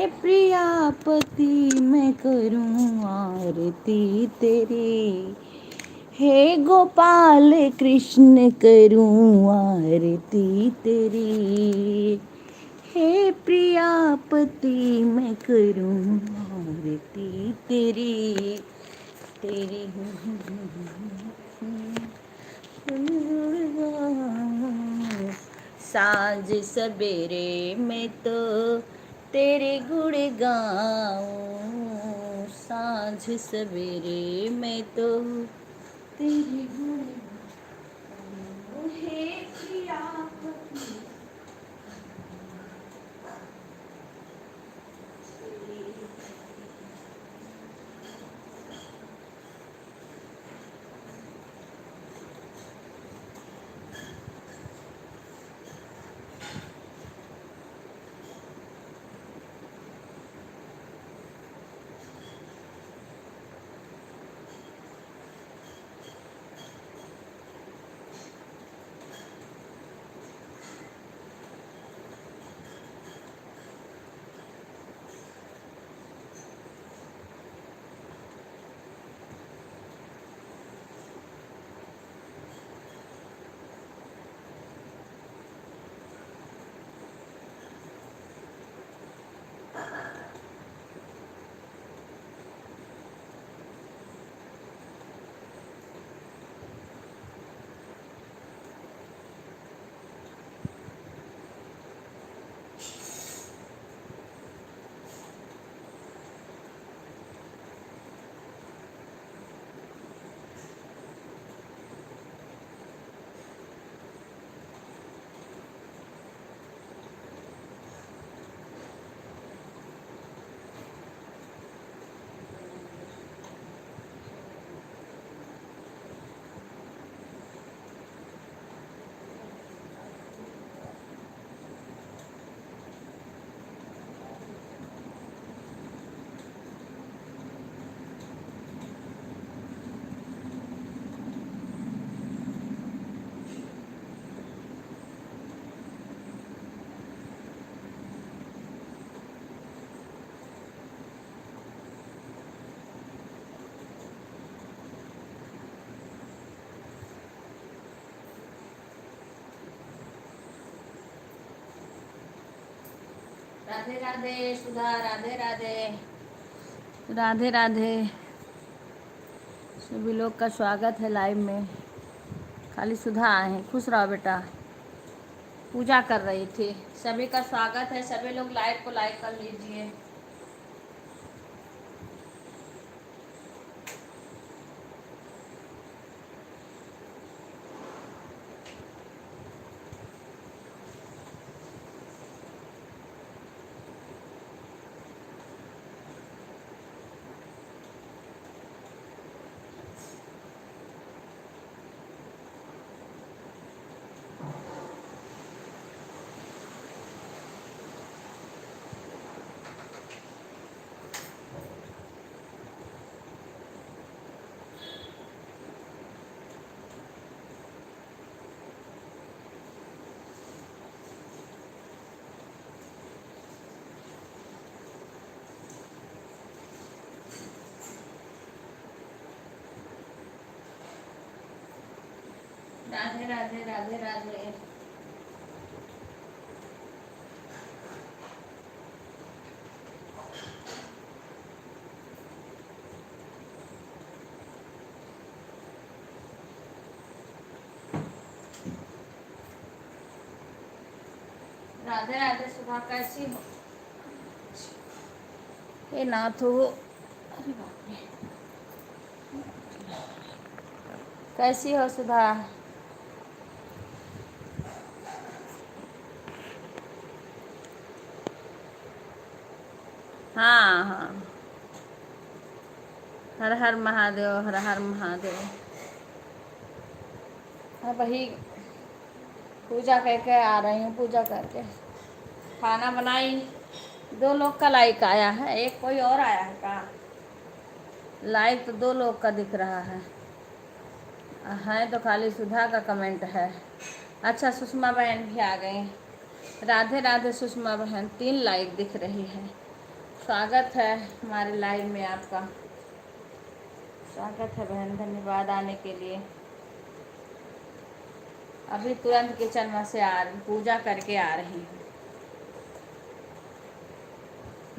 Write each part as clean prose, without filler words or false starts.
प्रियापति मैं करूं आरती तेरी, हे गोपाल कृष्ण करूं आरती तेरी, हे प्रियापति मैं करूं आरती तेरी, तेरी साँझ सवेरे मैं तो तेरे गुण गाऊं, साँझ सवेरे मैं तो तेरे गुण गाऊं, हे प्रियापति। राधे राधे सुधा, राधे राधे, राधे राधे। सभी लोग का स्वागत है लाइव में। खाली सुधा आए हैं। खुश रहो बेटा। पूजा कर रही थी। सभी का स्वागत है। सभी लोग लाइव को लाइक कर लीजिए। राधे राधे, राधे राधे। राधे राधे सुधा, कैसी हो? हे नाथ हो। अरे बाप रे। कैसी हो सुधा? हाँ हाँ। हर हर महादेव, हर हर महादेव। हाँ वही पूजा करके आ रही हूँ। पूजा करके खाना बनाई। 2 लोग का लाइक आया है। एक कोई और आया है का? लाइक तो 2 लोग का दिख रहा है तो खाली सुधा का कमेंट है। अच्छा सुषमा बहन भी आ गई। राधे राधे सुषमा बहन। 3 लाइक दिख रही है। स्वागत है हमारे लाइव में आपका। स्वागत है बहन, धन्यवाद आने के लिए। अभी तुरंत किचन में से आ रही, पूजा करके आ रही हूँ।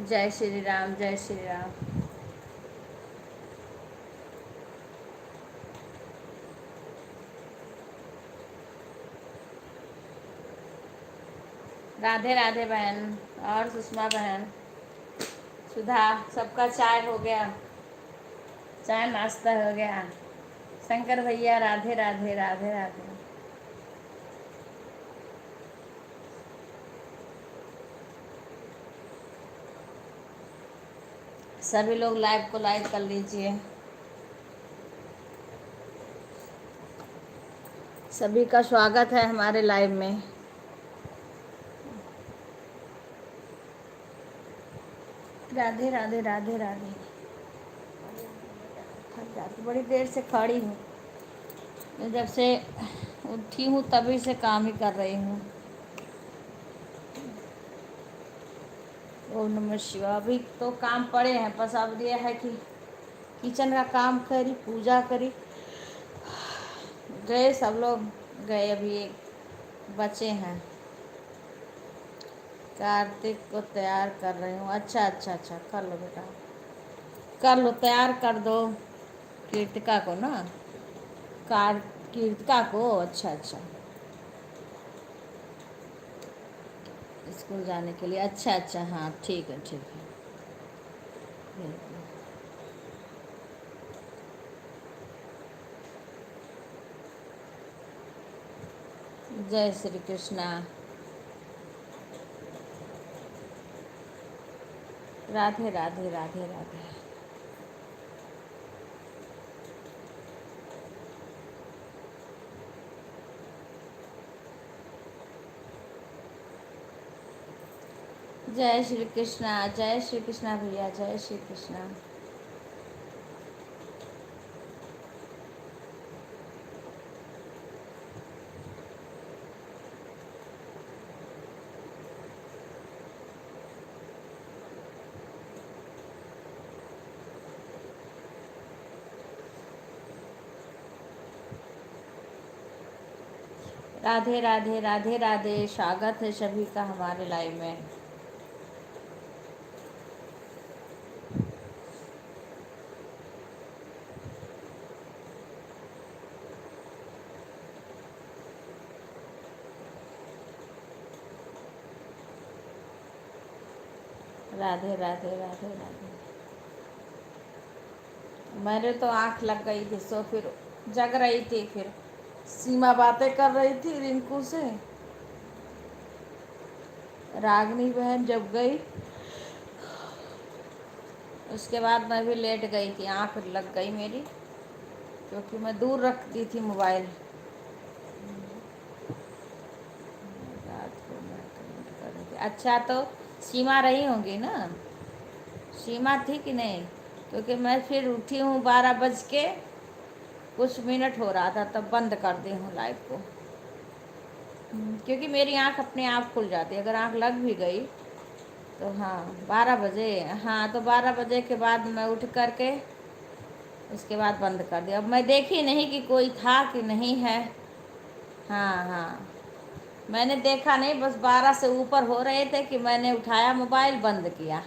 जय श्री राम, जय श्री राम। राधे राधे बहन और सुषमा बहन, सुधा, सबका चाय हो गया, चाय नाश्ता हो गया। शंकर भैया राधे राधे, राधे राधे। सभी लोग लाइव को लाइक कर लीजिए। सभी का स्वागत है हमारे लाइव में। राधे राधे, राधे राधे। थक जाती, बड़ी देर से खड़ी हूँ, जब से उठी हूँ तभी से काम ही कर रही हूँ। ओम नमः शिवाय। अभी तो काम पड़े हैं, बस अब ये है कि किचन का काम करी, पूजा करी, गए सब लोग गए, अभी एक बचे हैं। कार्तिक को तैयार कर रही हूँ। अच्छा अच्छा अच्छा, कर लो बेटा, कर लो, तैयार कर दो कीर्तिका को ना, कार कीर्तिका को। अच्छा अच्छा, स्कूल जाने के लिए। अच्छा अच्छा, हाँ ठीक है ठीक है। जय श्री कृष्णा। राधे राधे, राधे राधे। जय श्री कृष्णा, जय श्री कृष्णा भैया, जय श्री कृष्णा। राधे राधे, राधे राधे। स्वागत है सभी का हमारे लाइव में। राधे राधे, राधे राधे। मेरे तो आँख लग गई थी, सो फिर जग रही थी, फिर सीमा बातें कर रही थी रिंकू से। रागनी बहन जब गई उसके बाद मैं भी लेट गई थी, आँख लग गई मेरी, क्योंकि मैं दूर रख दी थी मोबाइल। रात को मैं कमेंट कर रही थी। अच्छा, तो सीमा रही होंगी ना, सीमा थी कि नहीं? क्योंकि मैं फिर उठी हूँ 12 बज के कुछ मिनट हो रहा था, तब बंद कर दी हूँ लाइव को। क्योंकि मेरी आँख अपने आप खुल जाती है, अगर आँख लग भी गई तो। हाँ 12 बजे, हाँ तो 12 बजे के बाद मैं उठ कर के उसके बाद बंद कर दिया। अब मैं देखी नहीं कि कोई था कि नहीं है। हाँ हाँ, मैंने देखा नहीं, बस 12 से ऊपर हो रहे थे कि मैंने उठाया मोबाइल, बंद किया।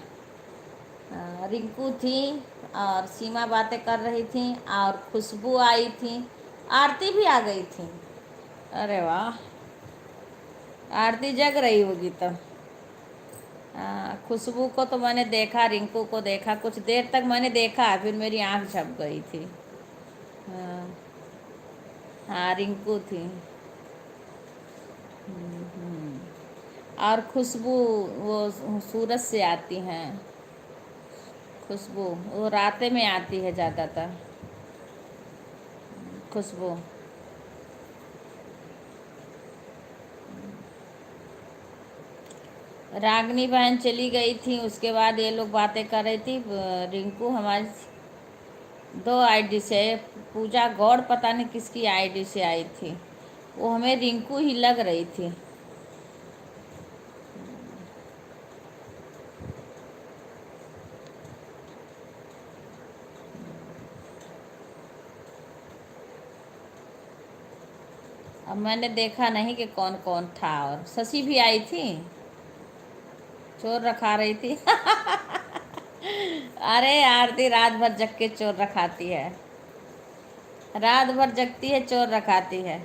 रिंकू थी और सीमा बातें कर रही थी और खुशबू आई थी, आरती भी आ गई थी। अरे वाह, आरती जग रही होगी तो। खुशबू को तो मैंने देखा, रिंकू को देखा, कुछ देर तक मैंने देखा, फिर मेरी आंख झप गई थी। हाँ हाँ, रिंकू थी। और खुशबू वो सूरत से आती हैं। खुशबू वो रातें में आती है ज़्यादातर। खुशबू रागनी बहन चली गई थी, उसके बाद ये लोग बातें कर रही थी। रिंकू हमारी 2 आईडी से, पूजा गौड़ पता नहीं किसकी आईडी से आई थी, वो हमें रिंकू ही लग रही थी। अब मैंने देखा नहीं कि कौन कौन था। और शशि भी आई थी, चोर रखा रही थी। अरे आरती रात भर जग के चोर रखाती है, रात भर जगती है, चोर रखाती है।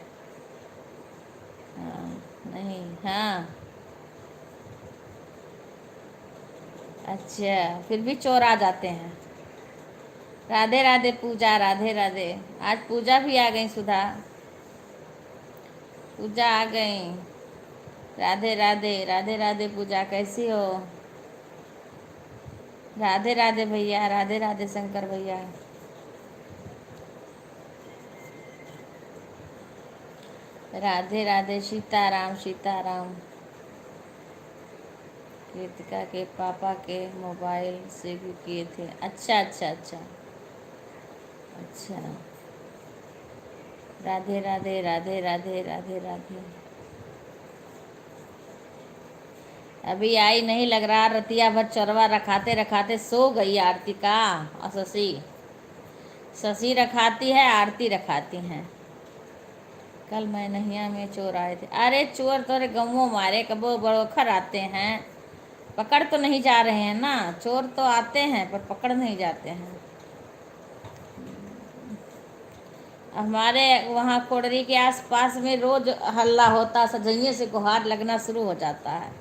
हाँ, नहीं, हाँ। अच्छा, फिर भी चोर आ जाते हैं। राधे राधे पूजा, राधे राधे। आज पूजा भी आ गई, सुधा, पूजा आ गई। राधे राधे, राधे राधे पूजा, कैसी हो? राधे राधे भैया, राधे राधे शंकर भैया। राधे राधे, सीताराम सीताराम। कृतिका के पापा के मोबाइल से भी किए थे। अच्छा अच्छा अच्छा अच्छा। राधे राधे, राधे राधे, राधे राधे। अभी आई नहीं, लग रहा रतिया भर चरवा रखाते रखाते सो गई आरती का। और शशि, शशि रखाती है, आरती रखाती हैं। कल मैं नहिया में चोर आए थे। अरे चोर तो गाँवों मारे कबो बड़ोखर आते हैं, पकड़ तो नहीं जा रहे हैं ना। चोर तो आते हैं पर पकड़ नहीं जाते हैं। हमारे वहाँ कोडरी के आसपास में रोज हल्ला होता, सजइये से गुहार लगना शुरू हो जाता है,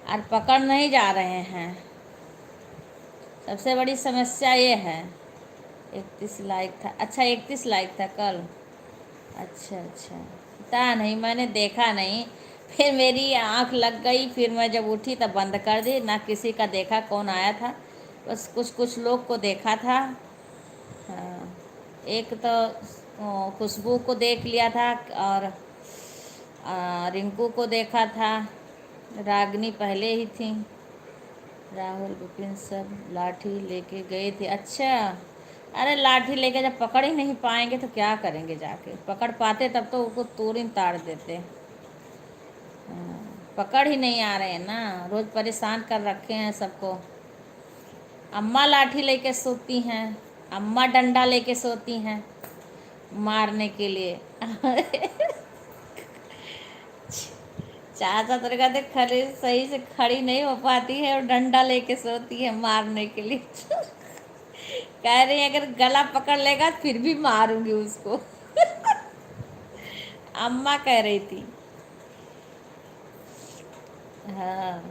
और पकड़ नहीं जा रहे हैं। सबसे बड़ी समस्या ये है। 31 लाइक था। अच्छा, 31 लाइक था कल। अच्छा अच्छा, पता नहीं, मैंने देखा नहीं। फिर मेरी आंख लग गई, फिर मैं जब उठी तब बंद कर दी, ना किसी का देखा कौन आया था। बस कुछ कुछ लोग को देखा था। हाँ, एक तो खुशबू को देख लिया था, और रिंकू को देखा था। रागनी पहले ही थी। राहुल विपिन सब लाठी लेके गए थे। अच्छा, अरे लाठी लेके जब पकड़ ही नहीं पाएंगे तो क्या करेंगे जाके? पकड़ पाते तब तो उसको तोड़ ताड़ देते। हाँ, पकड़ ही नहीं आ रहे हैं ना, रोज परेशान कर रखे हैं सबको। अम्मा लाठी लेके सोती हैं, अम्मा डंडा लेके सोती हैं मारने के लिए। चाचा तो कहते खड़े सही से खड़ी नहीं हो पाती है और डंडा लेके सोती है मारने के लिए। कह रही है अगर गला पकड़ लेगा फिर भी मारूंगी उसको। अम्मा कह रही थी। हाँ।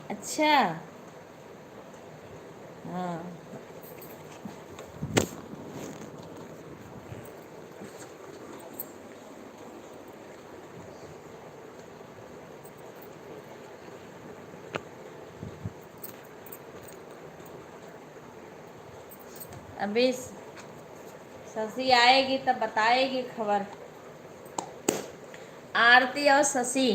अच्छा। हाँ। अभी शशि आएगी तब बताएगी खबर। आरती और शशि,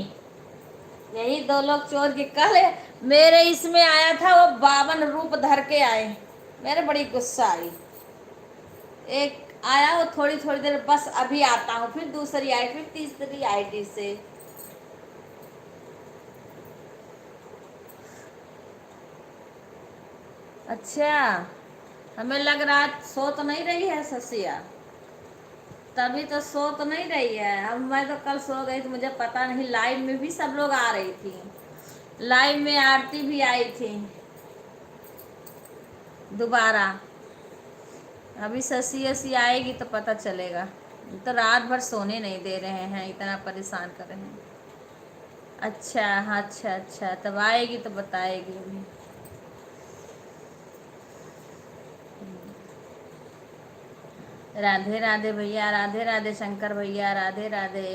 यही दो लोग चोर के। कल मेरे इसमें आया था वो 52 रूप धर के आए, मेरे बड़ी गुस्सा आई। एक आया वो थोड़ी थोड़ी देर, बस अभी आता हूँ, फिर दूसरी आई, फिर तीसरी आईडी से। अच्छा, हमें लग रहा सो तो नहीं रही है शशिया, तभी तो सो तो नहीं रही है। अब मैं तो कल सो गई तो मुझे पता नहीं। लाइव में भी सब लोग आ रही थी, लाइव में आरती भी आई थी दोबारा। अभी शशि वशी आएगी तो पता चलेगा। तो रात भर सोने नहीं दे रहे हैं, इतना परेशान कर रहे हैं। अच्छा, हाँ, अच्छा अच्छा, तब आएगी तो बताएगी अभी। राधे राधे भैया, राधे राधे शंकर भैया, राधे राधे,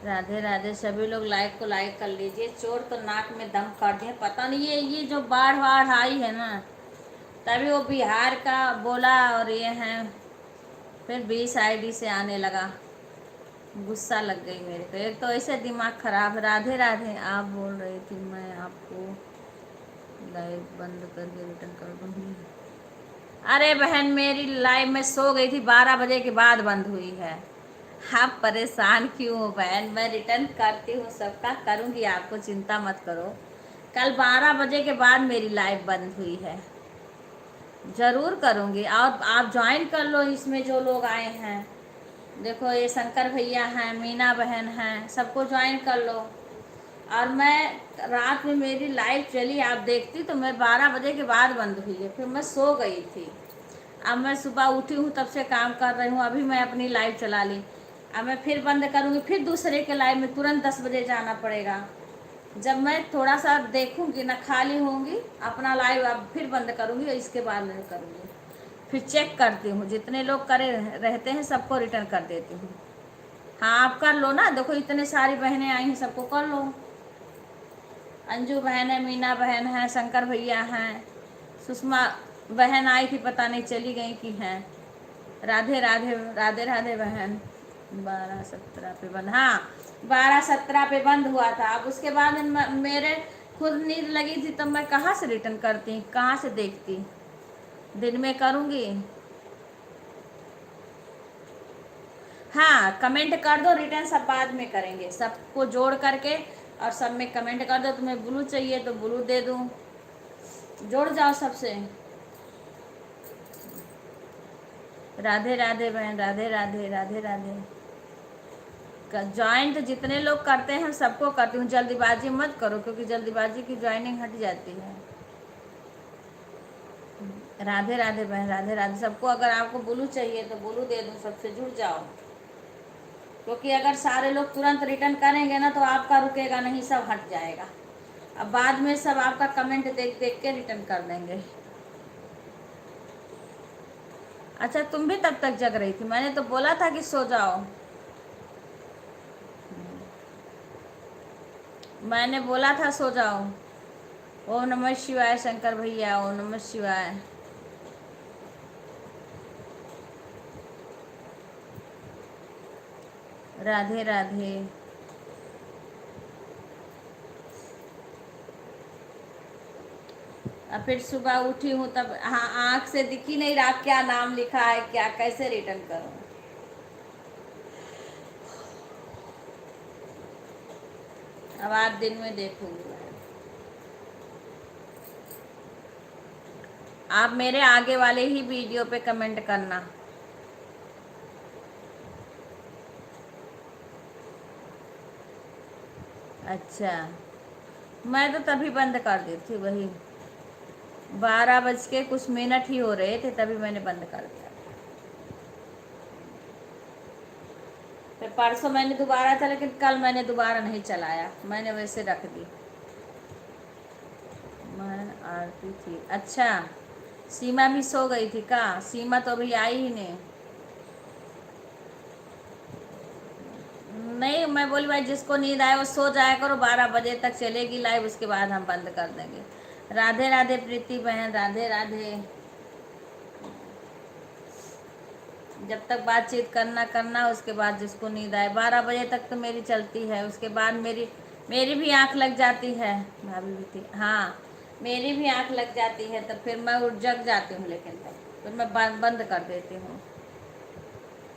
राधे राधे। सभी लोग लाइक को लाइक कर लीजिए। चोर तो नाक में दम कर दिए, पता नहीं ये जो बाढ़ वाढ़ आई है ना, तभी वो बिहार का बोला, और ये हैं फिर 20 आईडी से आने लगा। गुस्सा लग गई मेरे को, एक तो ऐसे दिमाग खराब। राधे राधे। आप बोल रही थी मैं आपको लाइव बंद करके रिटर्न कर दूँगी। अरे बहन, मेरी लाइव में सो गई थी, 12 बजे के बाद बंद हुई है। आप परेशान क्यों हो बहन? मैं रिटर्न करती हूँ, सबका करूँगी, आपको चिंता मत करो। कल 12 बजे के बाद मेरी लाइव बंद हुई है। ज़रूर करूँगी। और आप ज्वाइन कर लो इसमें, जो लोग आए हैं। देखो ये शंकर भैया हैं, मीना बहन हैं, सबको ज्वाइन कर लो। और मैं रात में मेरी लाइव चली, आप देखती तो मैं 12 बजे के बाद बंद हुई है, फिर मैं सो गई थी। अब मैं सुबह उठी हूँ तब से काम कर रही हूँ, अभी मैं अपनी लाइव चला ली। अब मैं फिर बंद करूँगी, फिर दूसरे के लाइव में तुरंत 10 बजे जाना पड़ेगा। जब मैं थोड़ा सा देखूँगी ना, खाली होंगी, अपना लाइव अब फिर बंद करूँगी और इसके बाद मैं करूँगी। फिर चेक करती हूँ, जितने लोग करे रहते हैं सबको रिटर्न कर देती हूँ। हाँ आप कर लो ना, देखो इतने सारी बहनें आई हैं, सबको कर लो। अंजू बहन है, मीना बहन है, शंकर भैया हैं, सुषमा बहन आई थी, पता नहीं चली गई कि हैं। राधे राधे, राधे राधे बहन। 12-17 पे बंद, हाँ 12-17 पे बंद हुआ था। अब उसके बाद मेरे खुद नींद लगी थी, तब मैं कहाँ से रिटर्न करती, कहाँ से देखती। दिन में करूँगी। हाँ कमेंट कर दो, रिटर्न सब बाद में करेंगे, सबको जोड़ करके। और सब में कमेंट कर दो, तुम्हें ब्लू चाहिए तो ब्लू दे दूँ, जोड़ जाओ सबसे। राधे राधे बहन, राधे राधे, राधे राधे। ज्वाइन तो जितने लोग करते हैं सबको करती हूँ, जल्दीबाजी मत करो, क्योंकि जल्दीबाजी की ज्वाइनिंग हट जाती है। राधे राधे बहन, राधे राधे सबको। अगर आपको ब्लू चाहिए तो ब्लू दे दूँ, सबसे जुड़ जाओ। क्योंकि अगर सारे लोग तुरंत रिटर्न करेंगे ना तो आपका रुकेगा नहीं, सब हट जाएगा। अब बाद में सब आपका कमेंट देख देख के रिटर्न कर देंगे। अच्छा तुम भी तब तक जग रही थी, मैंने तो बोला था कि सो जाओ। मैंने बोला था सो जाओ। ओम नमः शिवाय शंकर भैया, ओम नमः शिवाय। राधे राधे। अब फिर सुबह उठी हूँ तब, हाँ आँख से दिख ही नहीं रहा क्या नाम लिखा है, क्या कैसे रिटर्न करूँ। अब आज दिन में देखूंगी। आप मेरे आगे वाले ही वीडियो पे कमेंट करना। अच्छा मैं तो तभी बंद कर दी थी, वही 12 बज के कुछ मिनट ही हो रहे थे, तभी मैंने बंद कर दिया। फिर परसों मैंने दोबारा था, लेकिन कल मैंने दोबारा नहीं चलाया, मैंने वैसे रख दी। मैं आरती थी, अच्छा सीमा भी सो गई थी का? सीमा तो अभी आई ही नहीं। नहीं मैं बोली भाई जिसको नींद आए वो सो जाया करो, 12 बजे तक चलेगी लाइव, उसके बाद हम बंद कर देंगे। राधे राधे प्रीति बहन, राधे राधे। जब तक बातचीत करना करना, उसके बाद जिसको नींद आए। 12 बजे तक तो मेरी चलती है, उसके बाद मेरी मेरी भी आँख लग जाती है। भाभी भी थी, हाँ मेरी भी आँख लग जाती है, तब फिर मैं उठ जग जाती हूँ, लेकिन तब फिर मैं बंद कर देती हूँ।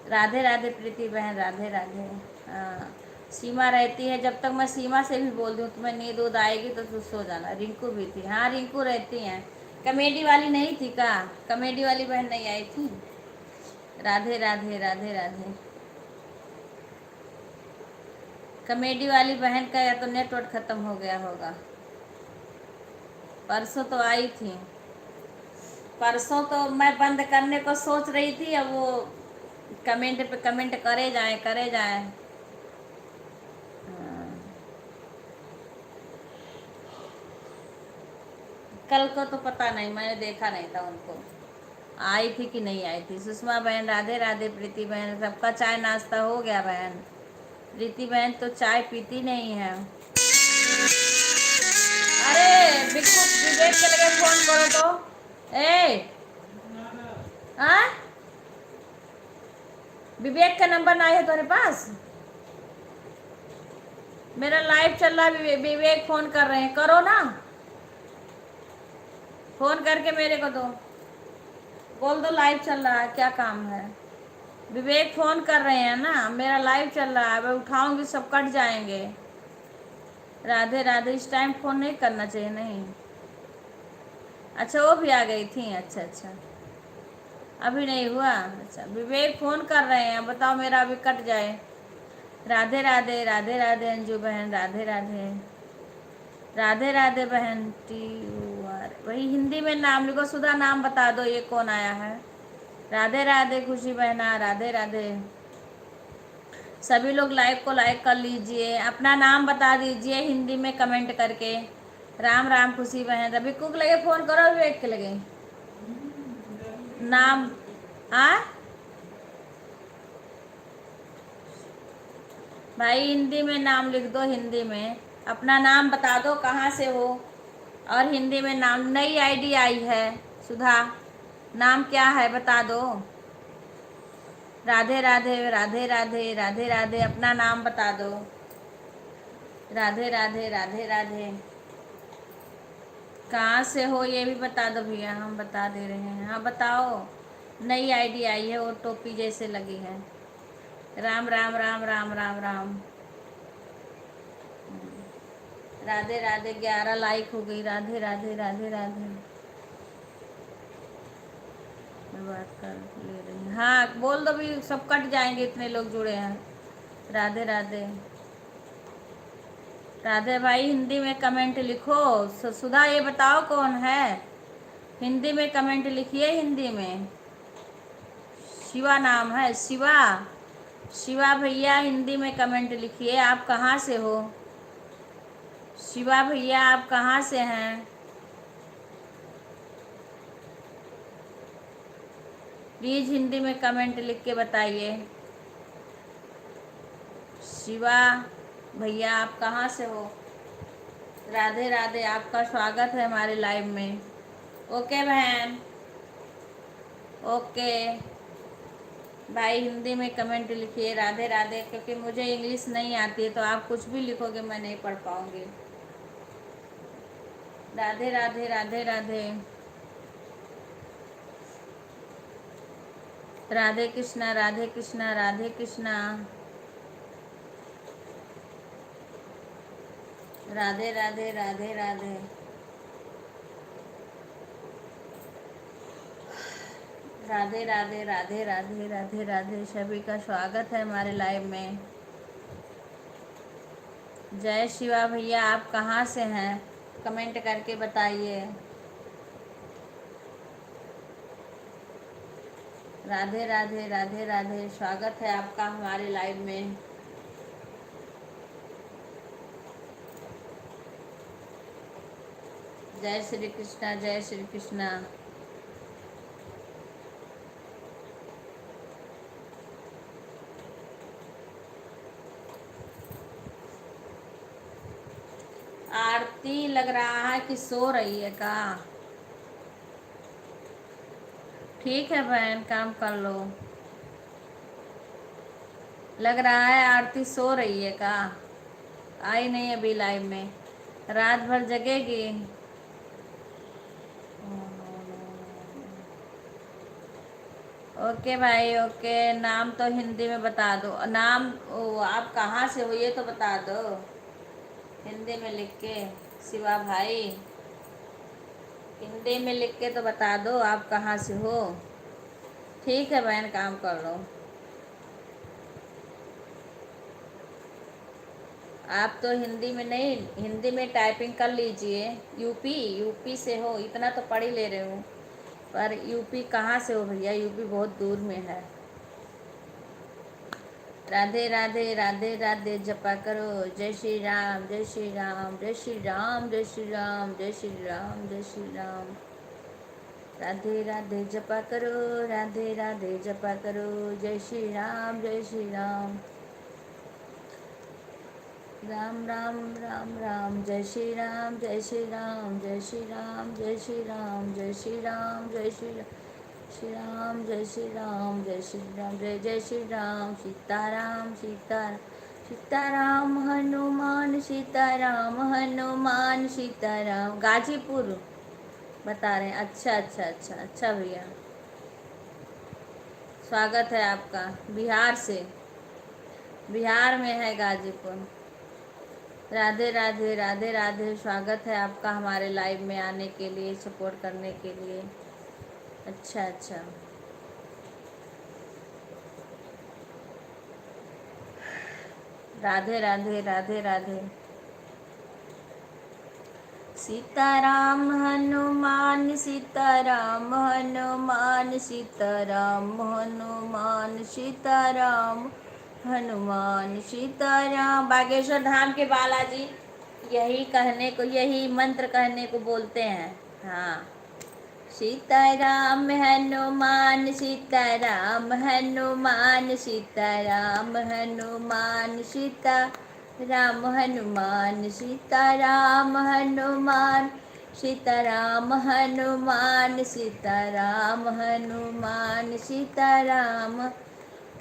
राधे राधे प्रीति बहन, राधे राधे। हाँ सीमा रहती है, जब तक मैं सीमा से भी बोल दूँ तुम्हें नींद उद आएगी तो तू सो जाना। रिंकू भी थी, हाँ रिंकू रहती हैं। कॉमेडी वाली नहीं थी का? कॉमेडी वाली बहन नहीं आई थी। राधे राधे, राधे राधे। कॉमेडी वाली बहन का या तो नेटवर्क ख़त्म हो गया होगा। परसों तो आई थी, परसों तो मैं बंद करने को सोच रही थी, अब वो कमेंट पे कमेंट करे जाए करे जाए। हाँ। कल को तो पता नहीं, मैंने देखा नहीं था उनको, आई थी कि नहीं आई थी। सुषमा बहन, राधे राधे। प्रीति बहन, सबका चाय नाश्ता हो गया बहन? प्रीति बहन तो चाय पीती नहीं है। अरे बिल्कुल विवेक के लगे फोन करो तो। ए हाँ विवेक का नंबर ना है तुम्हारे पास? मेरा लाइव चल रहा है, विवेक फोन कर रहे हैं, करो ना, फोन करके मेरे को दो, बोल दो लाइव चल रहा है, क्या काम है। विवेक फोन कर रहे हैं ना, मेरा लाइव चल रहा है, मैं उठाऊंगी सब कट जाएंगे। राधे राधे, इस टाइम फोन नहीं करना चाहिए, नहीं अच्छा वो भी आ गई थी, अच्छा अच्छा। अभी नहीं हुआ, अच्छा। विवेक फ़ोन कर रहे हैं, बताओ मेरा अभी कट जाए। राधे राधे, राधे राधे अंजू बहन, राधे राधे। राधे राधे बहन टी यू आर, वही हिंदी में नाम लिखो। सुधा नाम बता दो, ये कौन आया है। राधे राधे खुशी बहना, राधे राधे। सभी लोग लाइक को लाइक कर लीजिए, अपना नाम बता दीजिए हिंदी में कमेंट करके। राम राम खुशी बहन। रवि कुक लगे फ़ोन करो, विवेक के लगे नाम आ भाई हिंदी में नाम लिख दो, हिंदी में अपना नाम बता दो कहाँ से हो, और हिंदी में नाम। नई आईडी आई है सुधा, नाम क्या है बता दो। राधे राधे, राधे राधे, राधे राधे, अपना नाम बता दो। राधे राधे, राधे राधे। कहाँ से हो ये भी बता दो भैया, हम बता दे रहे हैं। हाँ बताओ। नई आईडी आई है और टोपी जैसे लगी है। राम राम राम राम राम राम। राधे राधे, 11 लाइक हो गई। राधे राधे, राधे राधे। मैं बात कर ले रही हूँ, हाँ बोल दो भी, सब कट जाएंगे इतने लोग जुड़े हैं। राधे राधे। राधे भाई हिंदी में कमेंट लिखो। सुधा ये बताओ कौन है, हिंदी में कमेंट लिखिए, हिंदी में। शिवा नाम है, शिवा। शिवा भैया हिंदी में कमेंट लिखिए, आप कहाँ से हो। शिवा भैया आप कहाँ से हैं, प्लीज़ हिंदी में कमेंट लिख के बताइए। शिवा भैया आप कहाँ से हो। राधे राधे, आपका स्वागत है हमारे लाइव में। ओके बहन, ओके भाई हिंदी में कमेंट लिखिए राधे राधे, क्योंकि मुझे इंग्लिश नहीं आती है, तो आप कुछ भी लिखोगे मैं नहीं पढ़ पाऊँगी। राधे राधे, राधे राधे। राधे कृष्णा, राधे कृष्णा, राधे कृष्णा। राधे राधे, राधे राधे। राधे राधे, राधे राधे, राधे राधे, सभी का स्वागत है हमारे लाइव में। जय शिवा भैया आप कहाँ से हैं, कमेंट करके बताइए। राधे राधे, राधे राधे, स्वागत है आपका हमारे लाइव में। जय श्री कृष्णा, जय श्री कृष्णा। आरती लग रहा है कि सो रही है का। ठीक है बहन, काम कर लो। लग रहा है आरती सो रही है का, आई नहीं अभी लाइव में। रात भर जगेगी। ओके भाई ओके, नाम तो हिंदी में बता दो। नाम आप कहाँ से हो ये तो बता दो हिंदी में लिख के। शिवा भाई हिंदी में लिख के तो बता दो आप कहाँ से हो। ठीक है बहन, काम कर लो। आप तो हिंदी में नहीं, हिंदी में टाइपिंग कर लीजिए। यूपी, यूपी से हो इतना तो पढ़ ही ले रहे हो, पर यूपी कहाँ से हो भैया, यूपी बहुत दूर में है। राधे राधे, राधे राधे, जपा करो जय श्री राम, जय श्री राम, जय श्री राम, जय श्री राम, जय श्री राम, जय श्री राम। राधे राधे, जपा करो राधे राधे, जपा करो जय श्री राम, जय श्री राम। राम राम राम राम, जय श्री राम, जय श्री राम, जय श्री राम, जय श्री राम, जय श्री राम, जय श्री राम, श्री राम, जय श्री राम, जय श्री राम, जय जय श्री राम। सीताराम सीताराम, सीताराम हनुमान, सीताराम हनुमान, सीताराम। गाजीपुर बता रहे हैं, अच्छा अच्छा अच्छा अच्छा भैया, स्वागत है आपका। बिहार से, बिहार में है गाजीपुर। राधे राधे राधे राधे। स्वागत है आपका हमारे लाइव में आने के लिए, सपोर्ट करने के लिए। अच्छा अच्छा। राधे राधे राधे राधे। सीताराम हनुमान सीताराम हनुमान सीताराम हनुमान सीताराम हनुमान सीताराम। बागेश्वर धाम के बालाजी यही कहने को, यही मंत्र कहने को बोलते हैं। हाँ, सीताराम हनुमान सीताराम हनुमान सीताराम हनुमान सीता राम हनुमान सीताराम हनुमान सीताराम हनुमान सीताराम हनुमान सीताराम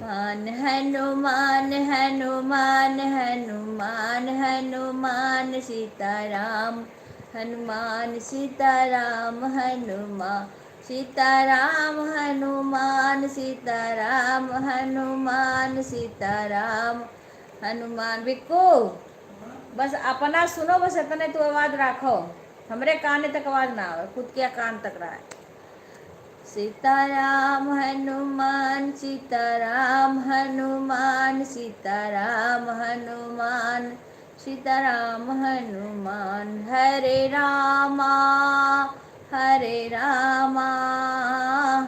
हनुमान हनुमान हनुमान हनुमान सीताराम हनुमान सीताराम हनुमान सीताराम हनुमान सीताराम हनुमान सीताराम हनुमान। बिक्कू बस अपना सुनो, बस इतने तो आवाज रखो, हमरे कान तक आवाज ना आवे, खुद के कान तक रहा है। सीताराम हनुमान सीताराम हनुमान सीताराम हनुमान सीताराम हनुमान। हरे रामा हरे रामा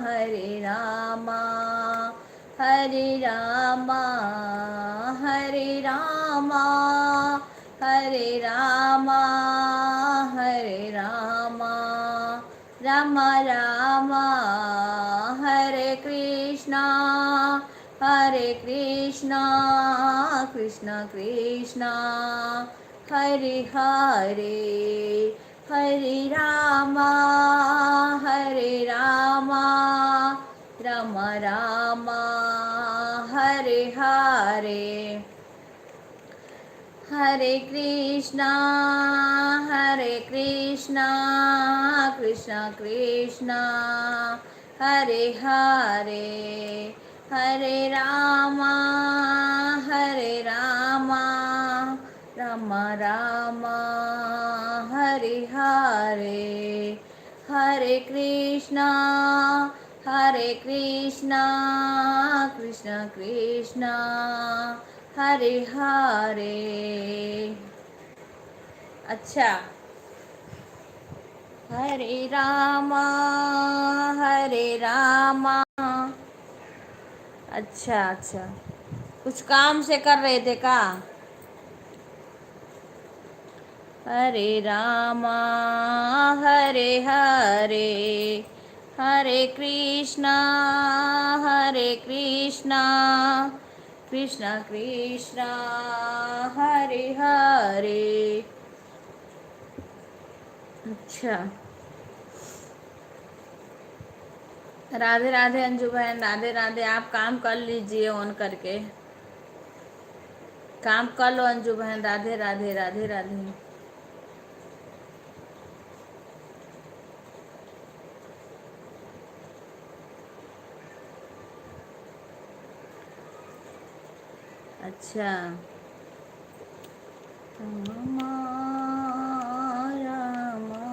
हरे रामा हरे रामा हरे रामा हरे रामा हरे रामा राम राम हरे कृष्णा कृष्ण कृष्ण हरे हरे हरे राम राम राम हरे हरे हरे कृष्णा कृष्ण कृष्ण हरे हरे हरे राम राम राम हरे हरे हरे कृष्णा कृष्ण कृष्ण हरे हरे। अच्छा, हरे रामा हरे रामा। अच्छा अच्छा, कुछ काम से कर रहे थे का? हरे रामा हरे हरे हरे कृष्णा कृष्ण कृष्ण हरे हरे। अच्छा, राधे राधे अंजू बहन, राधे राधे। आप काम कर लीजिए, ऑन करके काम कर लो अंजू बहन। राधे राधे राधे राधे। अच्छा, रामा रामा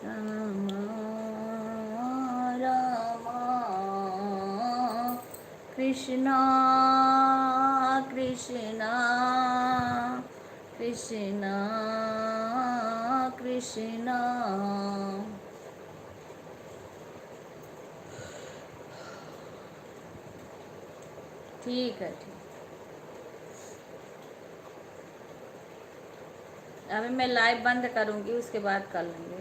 रामा रामा कृष्णा कृष्णा कृष्णा कृष्णा। ठीक है, ठीक। अभी मैं लाइव बंद करूंगी, उसके बाद कर लेंगे।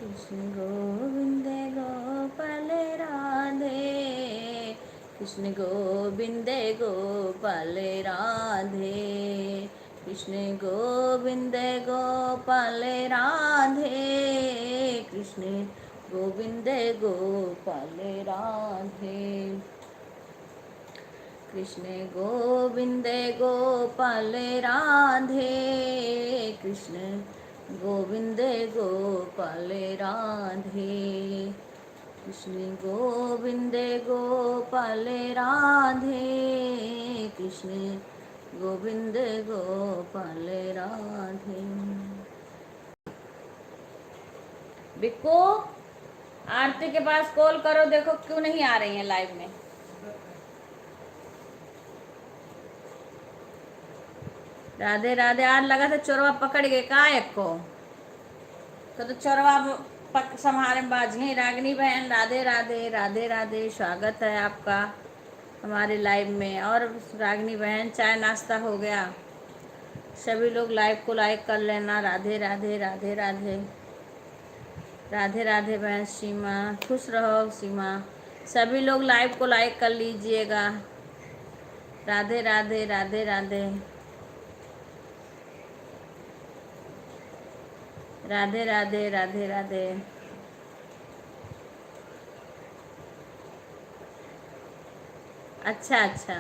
कृष्ण गोविंद गोपाल राधे कृष्ण गोविंद गोपाल राधे कृष्ण गोविंद गोपाल राधे कृष्ण गोविंद गोपाल राधे कृष्ण गोविंद गोपाल राधे कृष्ण गोविंद गोपाल राधे कृष्ण गोविंद गोपाल राधे, कृष्ण गोविंद गोपाल राधे। बिक्कू, आरती के पास कॉल करो, देखो क्यों नहीं आ रही है लाइव में। राधे राधे। आज लगा था चोरवा पकड़ गए का एक को, तो चोरवा पक संहारे बाज गई। रागिनी बहन राधे राधे, राधे राधे, स्वागत है आपका हमारे लाइव में। और रागिनी बहन, चाय नाश्ता हो गया? सभी लोग लाइव को लाइक कर लेना। राधे राधे, राधे राधे, राधे राधे बहन सीमा, खुश रहो सीमा। सभी लोग लाइव को लाइक कर लीजिएगा। राधे राधे, राधे राधे, राधे राधे, राधे राधे। अच्छा अच्छा,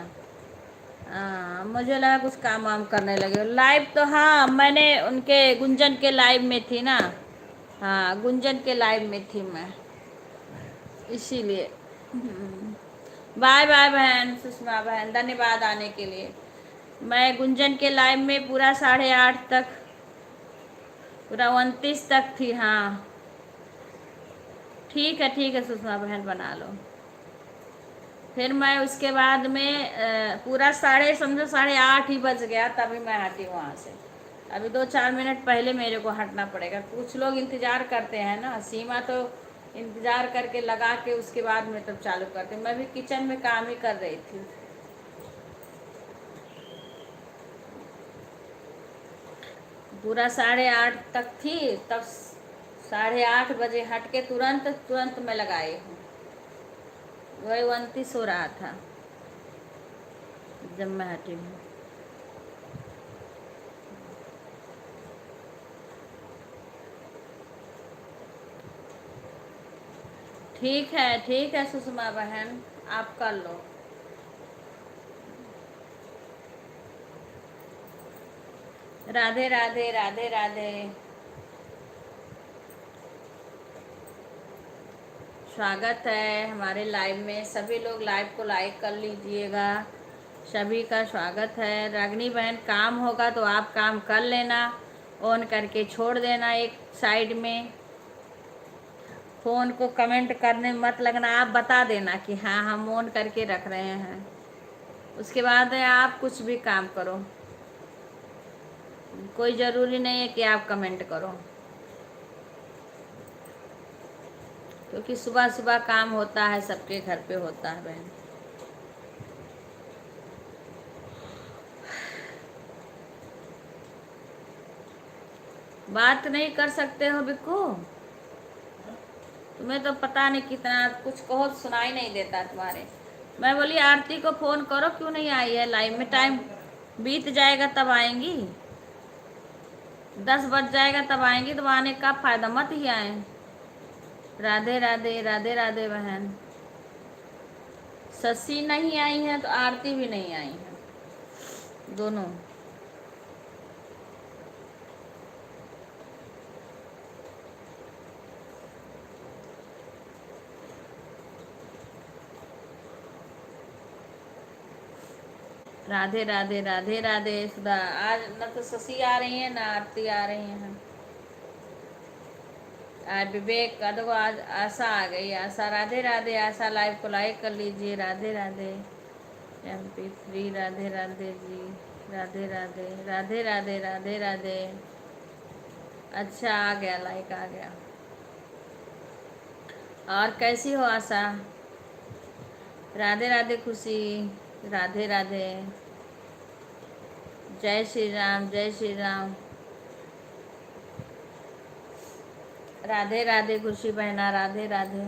हाँ मुझे लगा कुछ काम वाम करने लगे हो। लाइव तो हाँ, मैंने उनके गुंजन के लाइव में थी ना। हाँ, गुंजन के लाइव में थी मैं, इसीलिए। बाय बाय बहन सुषमा बहन, धन्यवाद आने के लिए। मैं गुंजन के लाइव में पूरा 8:30 तक, पूरा 29 तक थी। हाँ ठीक है सुषमा बहन, बना लो। फिर मैं उसके बाद में पूरा समझो 8:30 ही बज गया, तभी मैं हटी वहाँ से। अभी 2-4 मिनट पहले मेरे को हटना पड़ेगा। कुछ लोग इंतज़ार करते हैं ना, सीमा तो इंतज़ार करके लगा के उसके बाद में तब चालू करते। मैं भी किचन में काम ही कर रही थी। पूरा 8:30 तक थी, तब 8:30 बजे हट के तुरंत तुरंत मैं लगाई हूँ। वही 29 हो रहा था जब मैं हटी हूँ। ठीक है सुषमा बहन, आप कर लो। राधे राधे, राधे राधे, स्वागत है हमारे लाइव में। सभी लोग लाइव को लाइक कर लीजिएगा। सभी का स्वागत है। रागिनी बहन, काम होगा तो आप काम कर लेना, ऑन करके छोड़ देना एक साइड में। फ़ोन को कमेंट करने मत लगना, आप बता देना कि हाँ हम ऑन करके रख रहे हैं। उसके बाद आप कुछ भी काम करो, कोई ज़रूरी नहीं है कि आप कमेंट करो, क्योंकि सुबह सुबह काम होता है, सबके घर पे होता है बहन। बात नहीं कर सकते हो बिक्कू? तुम्हें तो पता नहीं कितना कुछ कहो, सुनाई नहीं देता तुम्हारे। मैं बोली आरती को फ़ोन करो, क्यों नहीं आई है लाइव में? टाइम बीत जाएगा तब आएंगी, 10 बज जाएगा तब आएंगी, तो आने का फ़ायदा, मत ही आए। राधे राधे, राधे राधे बहन। शशि नहीं आई है तो आरती भी नहीं आई है, दोनों। राधे राधे, राधे राधे सुधा। आज न तो शशि आ रही है ना आरती आ रही है। आज विवेक का देखो, आज आशा आ गई। आशा, राधे राधे आशा, लाइव को लाइक कर लीजिए। राधे राधे MP3, राधे राधे जी, राधे राधे, राधे राधे, राधे राधे। अच्छा आ गया, लाइक आ गया। और कैसी हो आशा? राधे राधे खुशी, राधे राधे, जय श्री राम, जय श्री राम। राधे राधे खुशी बहना, राधे राधे।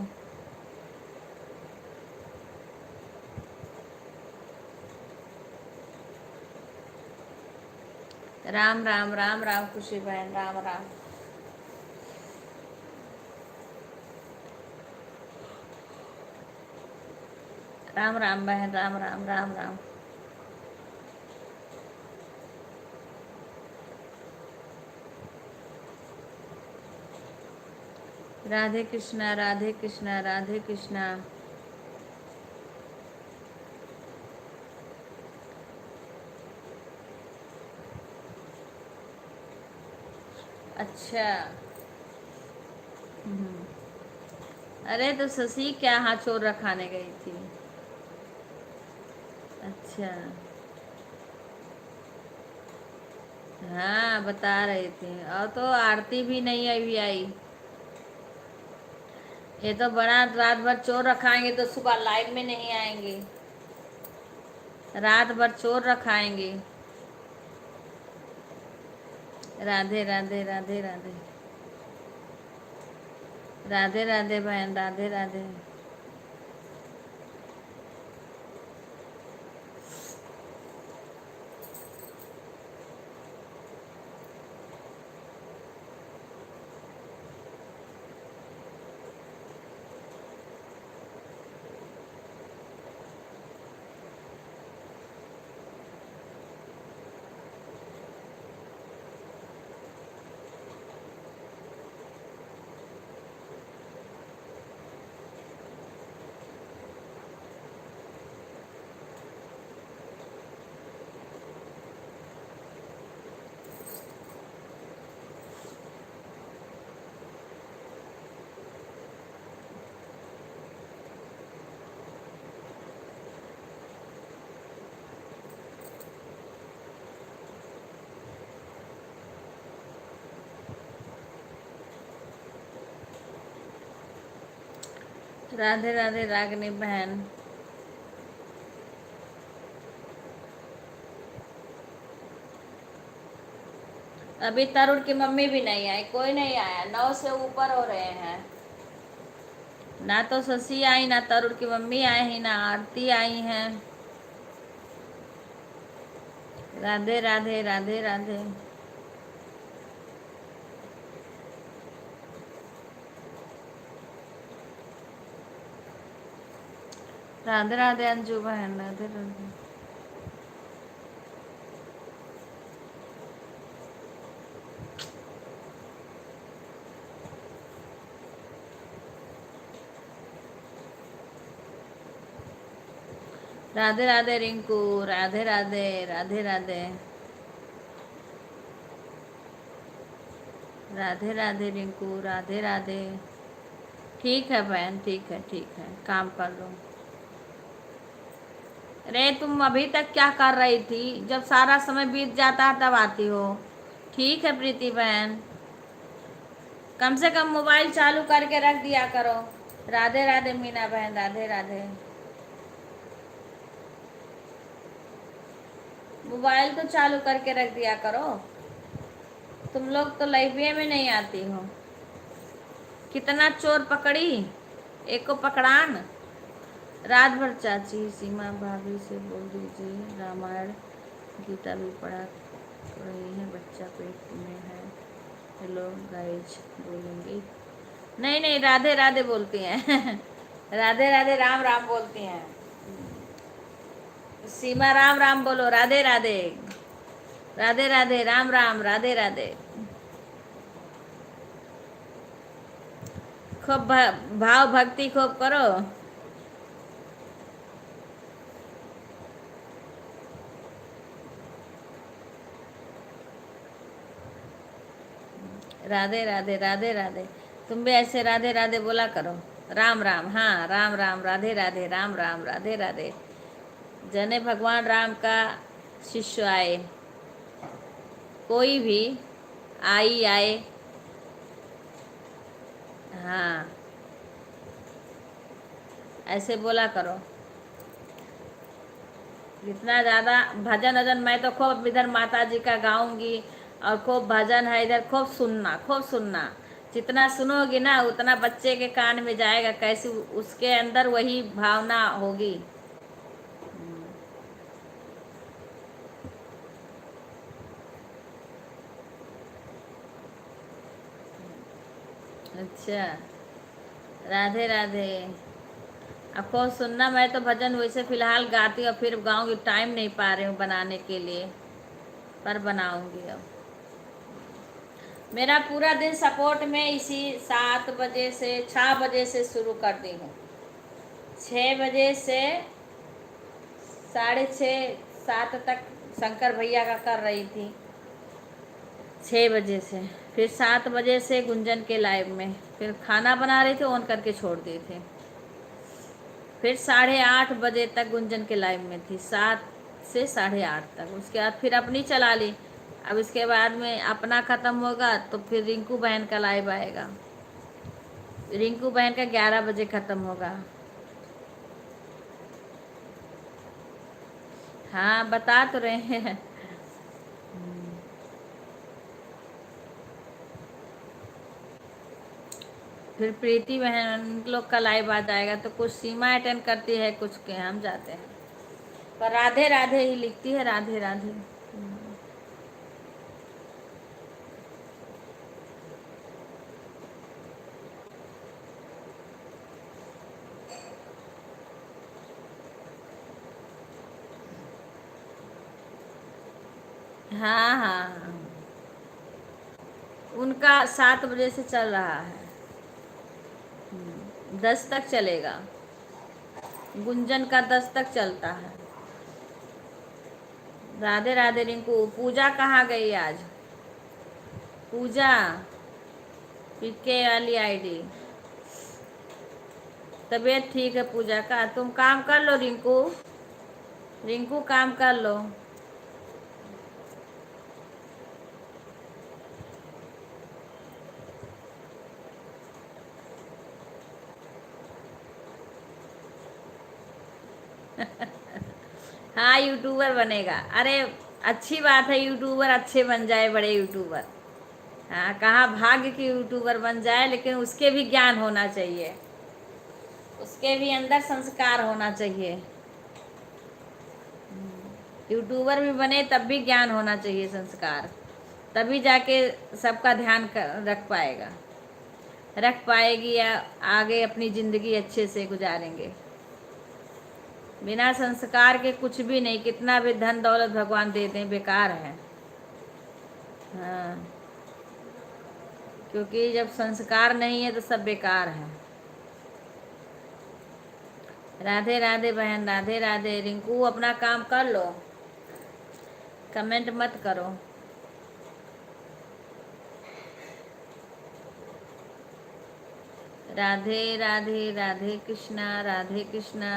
राम राम, राम राम खुशी बहन, राम राम। राम राम बहन, राम राम, राम राम। राधे कृष्णा, राधे कृष्णा, राधे कृष्णा। अच्छा। हम्म। अरे तो शशि क्या यहाँ चोर रखाने गई थी? अच्छा। हाँ बता रही थी। और तो आरती भी नहीं अभी आई। ये तो बड़ा रात भर चोर रखाएंगे तो सुबह लाइव में नहीं आएंगे। रात भर चोर रखाएंगे। राधे राधे, राधे राधे, राधे राधे बहन, राधे राधे। राधे राधे रागनी बहन। अभी तरुण की मम्मी भी नहीं आई, कोई नहीं आया। 9 से ऊपर हो रहे हैं। ना तो शशि आई, ना तरुण की मम्मी आई है, ना आरती आई हैं। राधे राधे, राधे राधे। राधे राधे अंजू बहन, राधे राधे। राधे राधे रिंकू, राधे राधे, राधे राधे, राधे राधे रिंकू, राधे राधे। ठीक है बहन, ठीक है, ठीक है, काम कर लो। अरे तुम अभी तक क्या कर रही थी? जब सारा समय बीत जाता है तब आती हो। ठीक है प्रीति बहन, कम से कम मोबाइल चालू करके रख दिया करो। राधे राधे मीना बहन, राधे राधे। मोबाइल तो चालू करके रख दिया करो। तुम लोग तो लाइब्रेरी में नहीं आती हो। कितना चोर पकड़ी, एक को पकड़ान। रात भर चाची सीमा भाभी से बोल दीजिए रामायण गीता भी पढ़ा रही है, बच्चा पेट में है। हेलो गाइज बोलेंगी? नहीं नहीं, राधे राधे बोलती हैं। राधे राधे राम राम बोलती हैं। सीमा राम राम बोलो, राधे राधे, राधे राधे, राम राम, राधे राधे। खूब भाव भक्ति खूब करो। राधे राधे, राधे राधे। तुम भी ऐसे राधे राधे बोला करो। राम राम, हाँ राम राम, राधे राधे, राम राम, राधे राधे। जने भगवान राम का शिष्य आए, कोई भी आई आए। हाँ ऐसे बोला करो। जितना ज़्यादा भजन वजन, मैं तो खूब इधर माता जी का गाऊंगी और खूब भजन है इधर, खूब सुनना, खूब सुनना। जितना सुनोगी ना उतना बच्चे के कान में जाएगा, कैसी उसके अंदर वही भावना होगी। अच्छा। राधे राधे। आपको सुनना, मैं तो भजन वैसे फिलहाल गाती हूँ, फिर गाऊंगी, टाइम नहीं पा रही हूँ बनाने के लिए, पर बनाऊंगी अब। मेरा पूरा दिन सपोर्ट में इसी 7 बजे से 6 बजे से शुरू कर दी हूँ। 6 बजे से 6:30 7 तक शंकर भैया का कर रही थी। 6 बजे से फिर 7 बजे से गुंजन के लाइव में, फिर खाना बना रहे थे ऑन करके छोड़ दिए थे। फिर 8:30 बजे तक गुंजन के लाइव में थी, 7 से 8:30 तक। उसके बाद फिर अपनी चला ली। अब इसके बाद में अपना ख़त्म होगा तो फिर रिंकू बहन का लाइव आएगा। रिंकू बहन का 11 बजे ख़त्म होगा। हाँ बता तो रहे हैं। फिर प्रीति बहन लोग का लाइव आ जाएगा तो कुछ सीमा अटेंड करती है, कुछ के हम जाते हैं, पर राधे राधे ही लिखती है, राधे राधे। हाँ हाँ हाँ, उनका 7 बजे से चल रहा है, 10 तक चलेगा। गुंजन का 10 तक चलता है। राधे राधे रिंकू। पूजा कहाँ गई आज? पूजा पीके वाली आईडी। तबीयत ठीक है पूजा का। तुम काम कर लो रिंकू, रिंकू काम कर लो। हाँ यूट्यूबर बनेगा। अरे अच्छी बात है, यूट्यूबर अच्छे बन जाए, बड़े यूट्यूबर। हाँ कहाँ भाग्य की यूट्यूबर बन जाए, लेकिन उसके भी ज्ञान होना चाहिए, उसके भी अंदर संस्कार होना चाहिए। यूट्यूबर भी बने तब भी ज्ञान होना चाहिए, संस्कार, तभी जाके सबका ध्यान रख पाएगा, रख पाएगी, या आगे अपनी ज़िंदगी अच्छे से गुजारेंगे। बिना संस्कार के कुछ भी नहीं, कितना भी धन दौलत भगवान दे दें बेकार है। हाँ क्योंकि जब संस्कार नहीं है तो सब बेकार है। राधे राधे बहन, राधे राधे। रिंकू अपना काम कर लो, कमेंट मत करो। राधे राधे, राधे कृष्णा, राधे कृष्णा।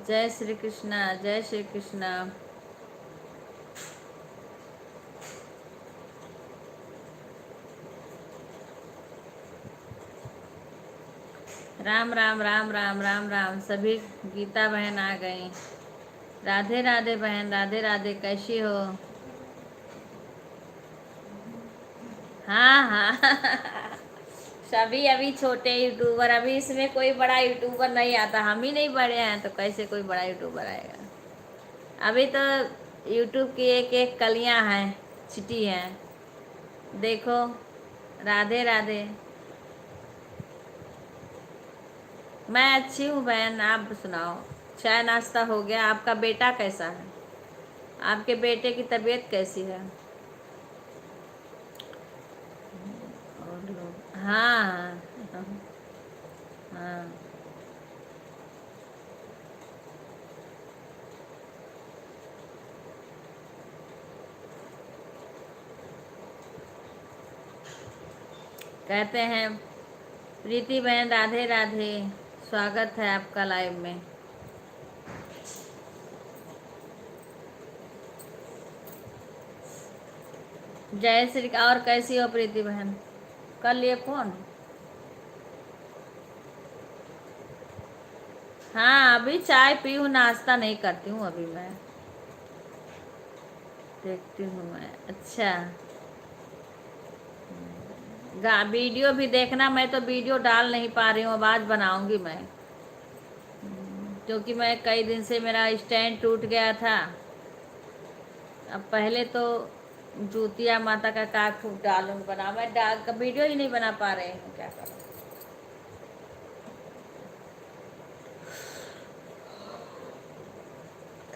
जय श्री कृष्णा, जय श्री कृष्णा। राम राम राम राम राम राम। सभी गीता बहन आ गई। राधे राधे बहन, राधे राधे। कैसी हो? हाँ हाँ। सभी अभी छोटे यूट्यूबर, अभी इसमें कोई बड़ा यूट्यूबर नहीं आता। हम ही नहीं बड़े हैं तो कैसे कोई बड़ा यूट्यूबर आएगा? अभी तो यूट्यूब की एक एक कलियां हैं, छिटी हैं। देखो। राधे राधे। मैं अच्छी हूँ बहन, आप सुनाओ। चाय नाश्ता हो गया? आपका बेटा कैसा है? आपके बेटे की तबीयत कैसी है? और लोग हाँ हाँ हाँ। कहते हैं प्रीति बहन, राधे राधे। स्वागत है आपका लाइव में। जय श्री। और कैसी हो प्रीति बहन? कर लिए फोन? हाँ अभी चाय पी हूँ, नाश्ता नहीं करती हूँ अभी मैं। देखती हूँ मैं। अच्छा वीडियो भी देखना। मैं तो वीडियो डाल नहीं पा रही हूँ, अब आज बनाऊंगी मैं, क्योंकि मैं कई दिन से मेरा स्टैंड टूट गया था। अब पहले तो जूतिया माता का काक डालूंगी बना, मैं वीडियो ही नहीं बना पा रही हूँ, क्या करूँ।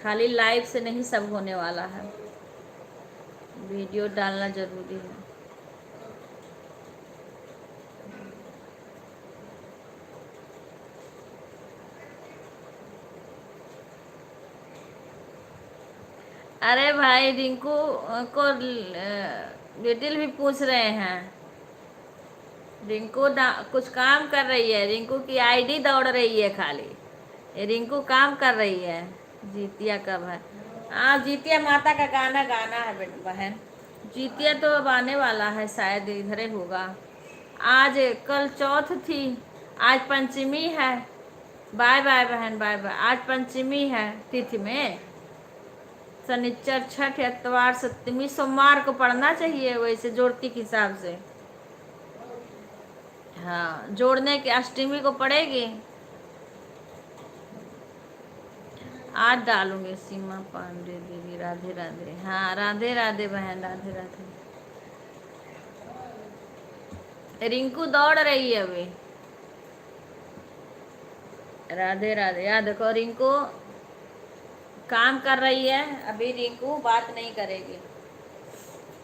खाली लाइव से नहीं सब होने वाला है, वीडियो डालना जरूरी है। अरे भाई रिंकू को लिटिल भी पूछ रहे हैं। रिंकू कुछ काम कर रही है, रिंकू की आईडी दौड़ रही है खाली। ये रिंकू काम कर रही है। जीतिया कब है? हाँ जीतिया माता का गाना गाना है बहन। जीतिया तो अब आने वाला है, शायद इधर ही होगा। आज कल चौथ थी, आज पंचमी है। बाय बाय बहन, बाय बाय। आज पंचमी है तिथि में, शनिचर छठ एतवार सप्तमी सोमवार को पढ़ना चाहिए वैसे जोड़ती के हिसाब से। हाँ जोड़ने के अष्टमी को पड़ेगी। आज डालूंगी। सीमा पांडे दीदी राधे राधे। हाँ राधे राधे बहन, राधे राधे। रिंकू दौड़ रही है अभी। राधे राधे। यार देखो रिंकू काम कर रही है अभी, रिंकू बात नहीं करेगी।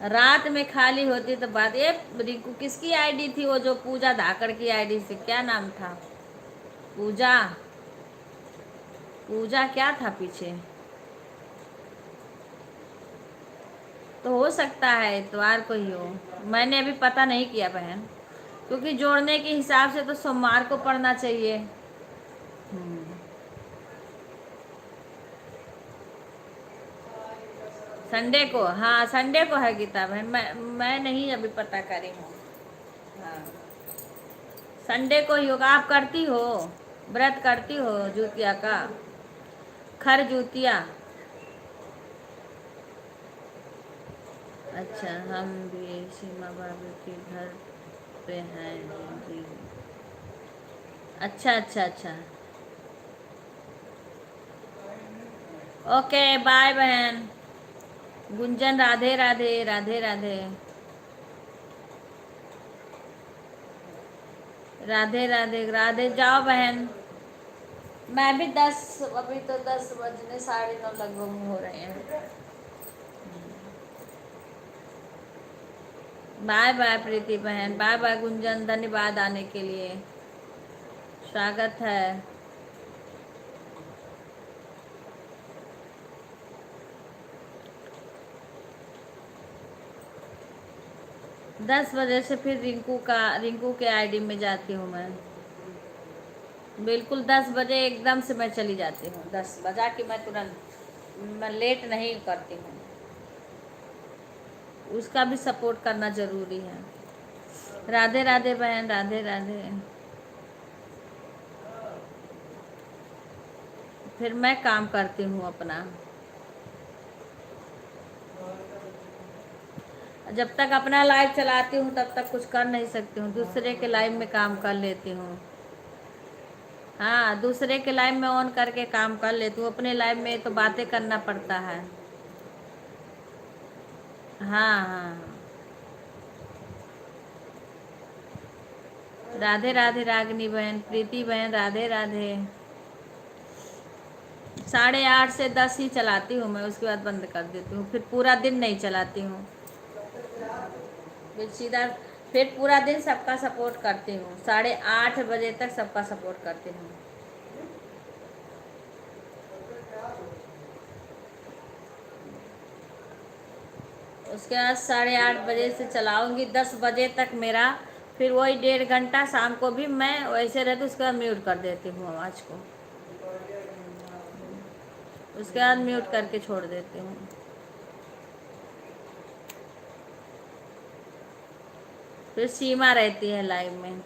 रात में खाली होती तो बात। ये रिंकू किसकी आईडी थी? वो जो पूजा धाकड़ की आईडी से, क्या नाम था? पूजा, पूजा क्या था पीछे? तो हो सकता है इतवार को ही हो, मैंने अभी पता नहीं किया बहन, क्योंकि जोड़ने के हिसाब से तो सोमवार को पढ़ना चाहिए। संडे को, हाँ संडे को है गीता बहन। मैं नहीं अभी पता करी हूँ। हाँ संडे को ही होगा। आप करती हो व्रत, करती हो जूतिया का? खर जूतिया। अच्छा हम भी सीमा बाबू के घर पे हैं जी। अच्छा अच्छा अच्छा। ओके बाय बहन। गुंजन राधे राधे, राधे राधे, राधे राधे राधे। जाओ बहन। मैं भी 10, अभी तो 10 बजने 9:30 लगभग हो रहे हैं। बाय बाय प्रीति बहन, बाय बाय गुंजन, धन्यवाद आने के लिए, स्वागत है। 10 बजे से फिर रिंकू के आईडी में जाती हूँ मैं। बिल्कुल 10 बजे एकदम से मैं चली जाती हूँ। 10 बजा के मैं तुरंत, मैं लेट नहीं करती हूँ। उसका भी सपोर्ट करना जरूरी है। राधे राधे बहन, राधे राधे। फिर मैं काम करती हूँ अपना। जब तक अपना लाइव चलाती हूँ तब तक कुछ कर नहीं सकती हूँ, दूसरे के लाइव में काम कर लेती हूँ। हाँ दूसरे के लाइव में ऑन करके काम कर लेती हूँ, अपने लाइव में तो बातें करना पड़ता है। हाँ हाँ। राधे राधे रागनी बहन, प्रीति बहन, राधे राधे। 8:30 से 10 ही चलाती हूँ मैं, उसके बाद बंद कर देती हूँ। फिर पूरा दिन नहीं चलाती हूँ, फिर सीधा फिर पूरा दिन सबका सपोर्ट करती हूँ। 8:30 बजे तक सबका सपोर्ट करती हूँ। उसके बाद 8:30 बजे से चलाऊंगी 10 बजे तक मेरा, फिर वही 1.5 घंटा शाम को भी मैं वैसे रहती, उसके बाद म्यूट कर देती हूँ आवाज़ को, उसके बाद म्यूट करके छोड़ देती हूँ। फिर सीमा रहती है लाइव में।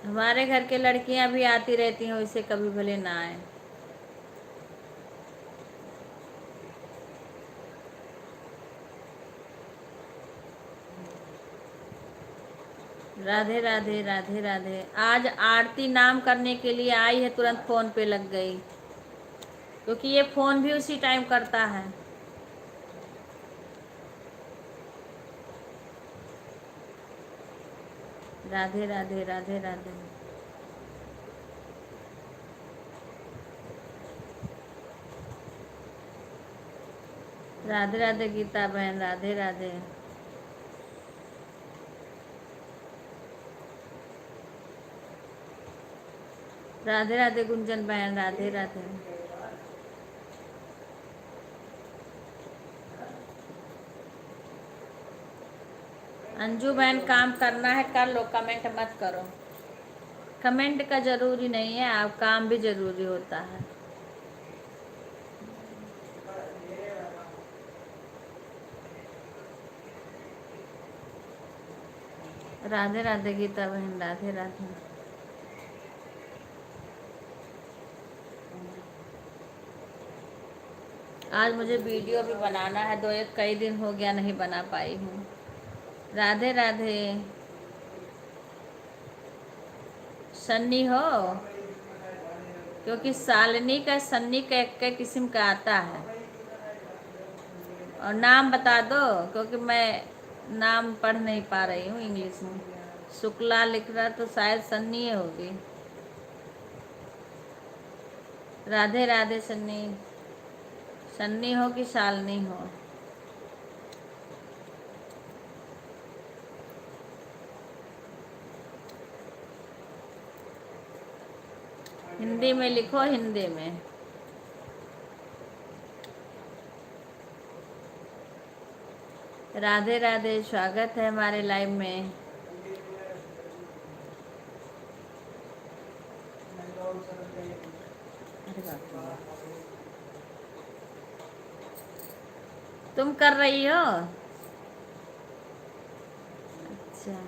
हमारे घर के लड़कियां भी आती रहती हैं, वैसे कभी भले ना आए। राधे राधे, राधे राधे। आज आरती नाम करने के लिए आई है, तुरंत फ़ोन पे लग गई, क्योंकि ये फ़ोन भी उसी टाइम करता है। राधे राधे, राधे राधे। राधे राधे गीता बहन, राधे राधे। राधे राधे गुंजन बहन, राधे राधे। अंजू बहन, काम करना है कर लो, कमेंट मत करो। कमेंट का जरूरी नहीं है, आप काम भी जरूरी होता है। राधे राधे गीता बहन, राधे राधे। आज मुझे वीडियो भी बनाना है, कई दिन हो गया नहीं बना पाई हूँ। राधे राधे। सन्नी हो, क्योंकि सालनी का सन्नी का एक किस्म का आता है। और नाम बता दो, क्योंकि मैं नाम पढ़ नहीं पा रही हूँ इंग्लिश में। शुक्ला लिख रहा तो शायद सन्नी होगी। राधे राधे सन्नी। सन्नी हो कि शालनी हो। हिंदी में लिखो, हिंदी में। राधे राधे, स्वागत है हमारे लाइव में। तुम कर रही हो? अच्छा,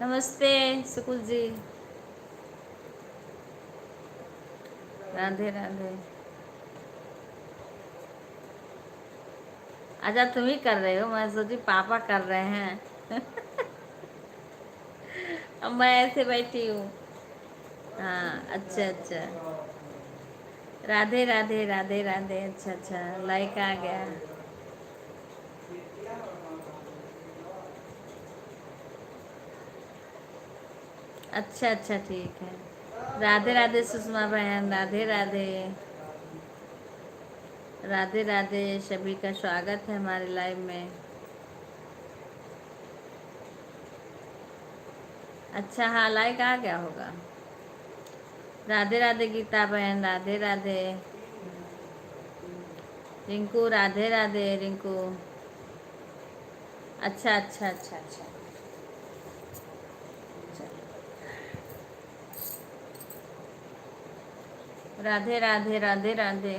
नमस्ते सुकुल जी। राधे राधे। अच्छा, तुम ही कर रहे हो, मैं सोची पापा कर रहे हैं। अब मैं ऐसे बैठी हूँ। हाँ, अच्छा अच्छा। राधे राधे, राधे राधे। अच्छा अच्छा, लाइक आ गया। अच्छा अच्छा, ठीक है। राधे राधे सुषमा बहन, राधे राधे। राधे राधे, सभी का स्वागत है हमारे लाइव में। अच्छा, हाँ, लाइक आ गया होगा। राधे राधे गीता बहन, राधे राधे। रिंकू, राधे राधे रिंकू। अच्छा अच्छा अच्छा अच्छा। राधे राधे, राधे राधे।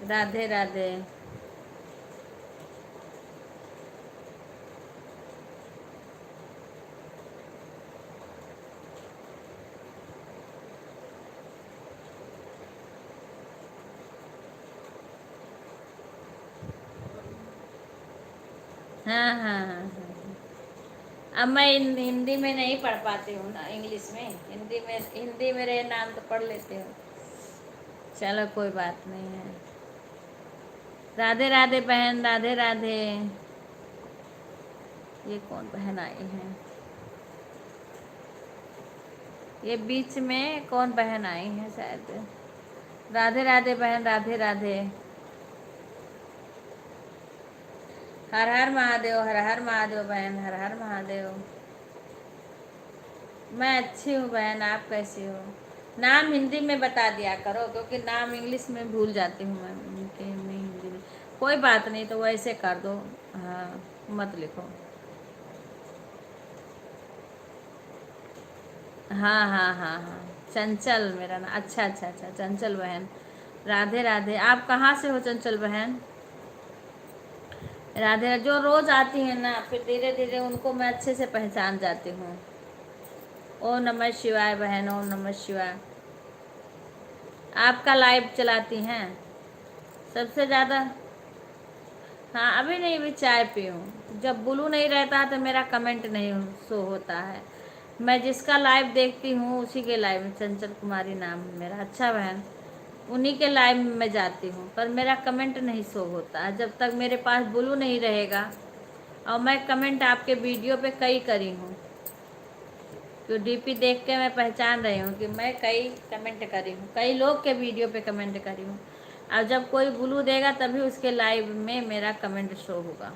राधे राधे। हाँ हाँ हाँ हाँ। अब मैं हिंदी में नहीं पढ़ पाती हूँ ना, इंग्लिश में। हिंदी में रहे नाम तो पढ़ लेते हो। चलो, कोई बात नहीं है। राधे राधे बहन, राधे राधे। ये कौन बहन आई है? ये बीच में कौन बहन आई है शायद। राधे राधे बहन, राधे राधे। हर हर महादेव, हर हर महादेव बहन, हर हर महादेव। मैं अच्छी हूँ बहन, आप कैसी हो? नाम हिंदी में बता दिया करो, क्योंकि नाम इंग्लिश में भूल जाती हूँ मैं, उनके में हिंदी में। कोई बात नहीं, तो वैसे कर दो। हाँ, मत लिखो। हाँ हाँ हाँ हाँ, चंचल मेरा नाम। अच्छा अच्छा अच्छा, चंचल बहन, राधे राधे। आप कहाँ से हो चंचल बहन? राधे राधे। जो रोज़ आती हैं ना, फिर धीरे धीरे उनको मैं अच्छे से पहचान जाती हूँ। ओम नमः शिवाय बहन, ओम नमः शिवाय। आपका लाइव चलाती हैं सबसे ज़्यादा? हाँ, अभी नहीं, अभी चाय पी हूँ। जब ब्लू नहीं रहता है तो मेरा कमेंट नहीं शो होता है। मैं जिसका लाइव देखती हूँ उसी के लाइव में। चंचल कुमारी नाम है मेरा। अच्छा बहन, उन्हीं के लाइव में मैं जाती हूँ, पर मेरा कमेंट नहीं शो होता है जब तक मेरे पास ब्लू नहीं रहेगा। और मैं कमेंट आपके वीडियो पे कई करी हूँ, तो डीपी देख के मैं पहचान रही हूँ कि मैं कई कमेंट करी हूँ, कई लोग के वीडियो पे कमेंट करी हूँ। और जब कोई ब्लू देगा तभी उसके लाइव में मेरा कमेंट शो होगा।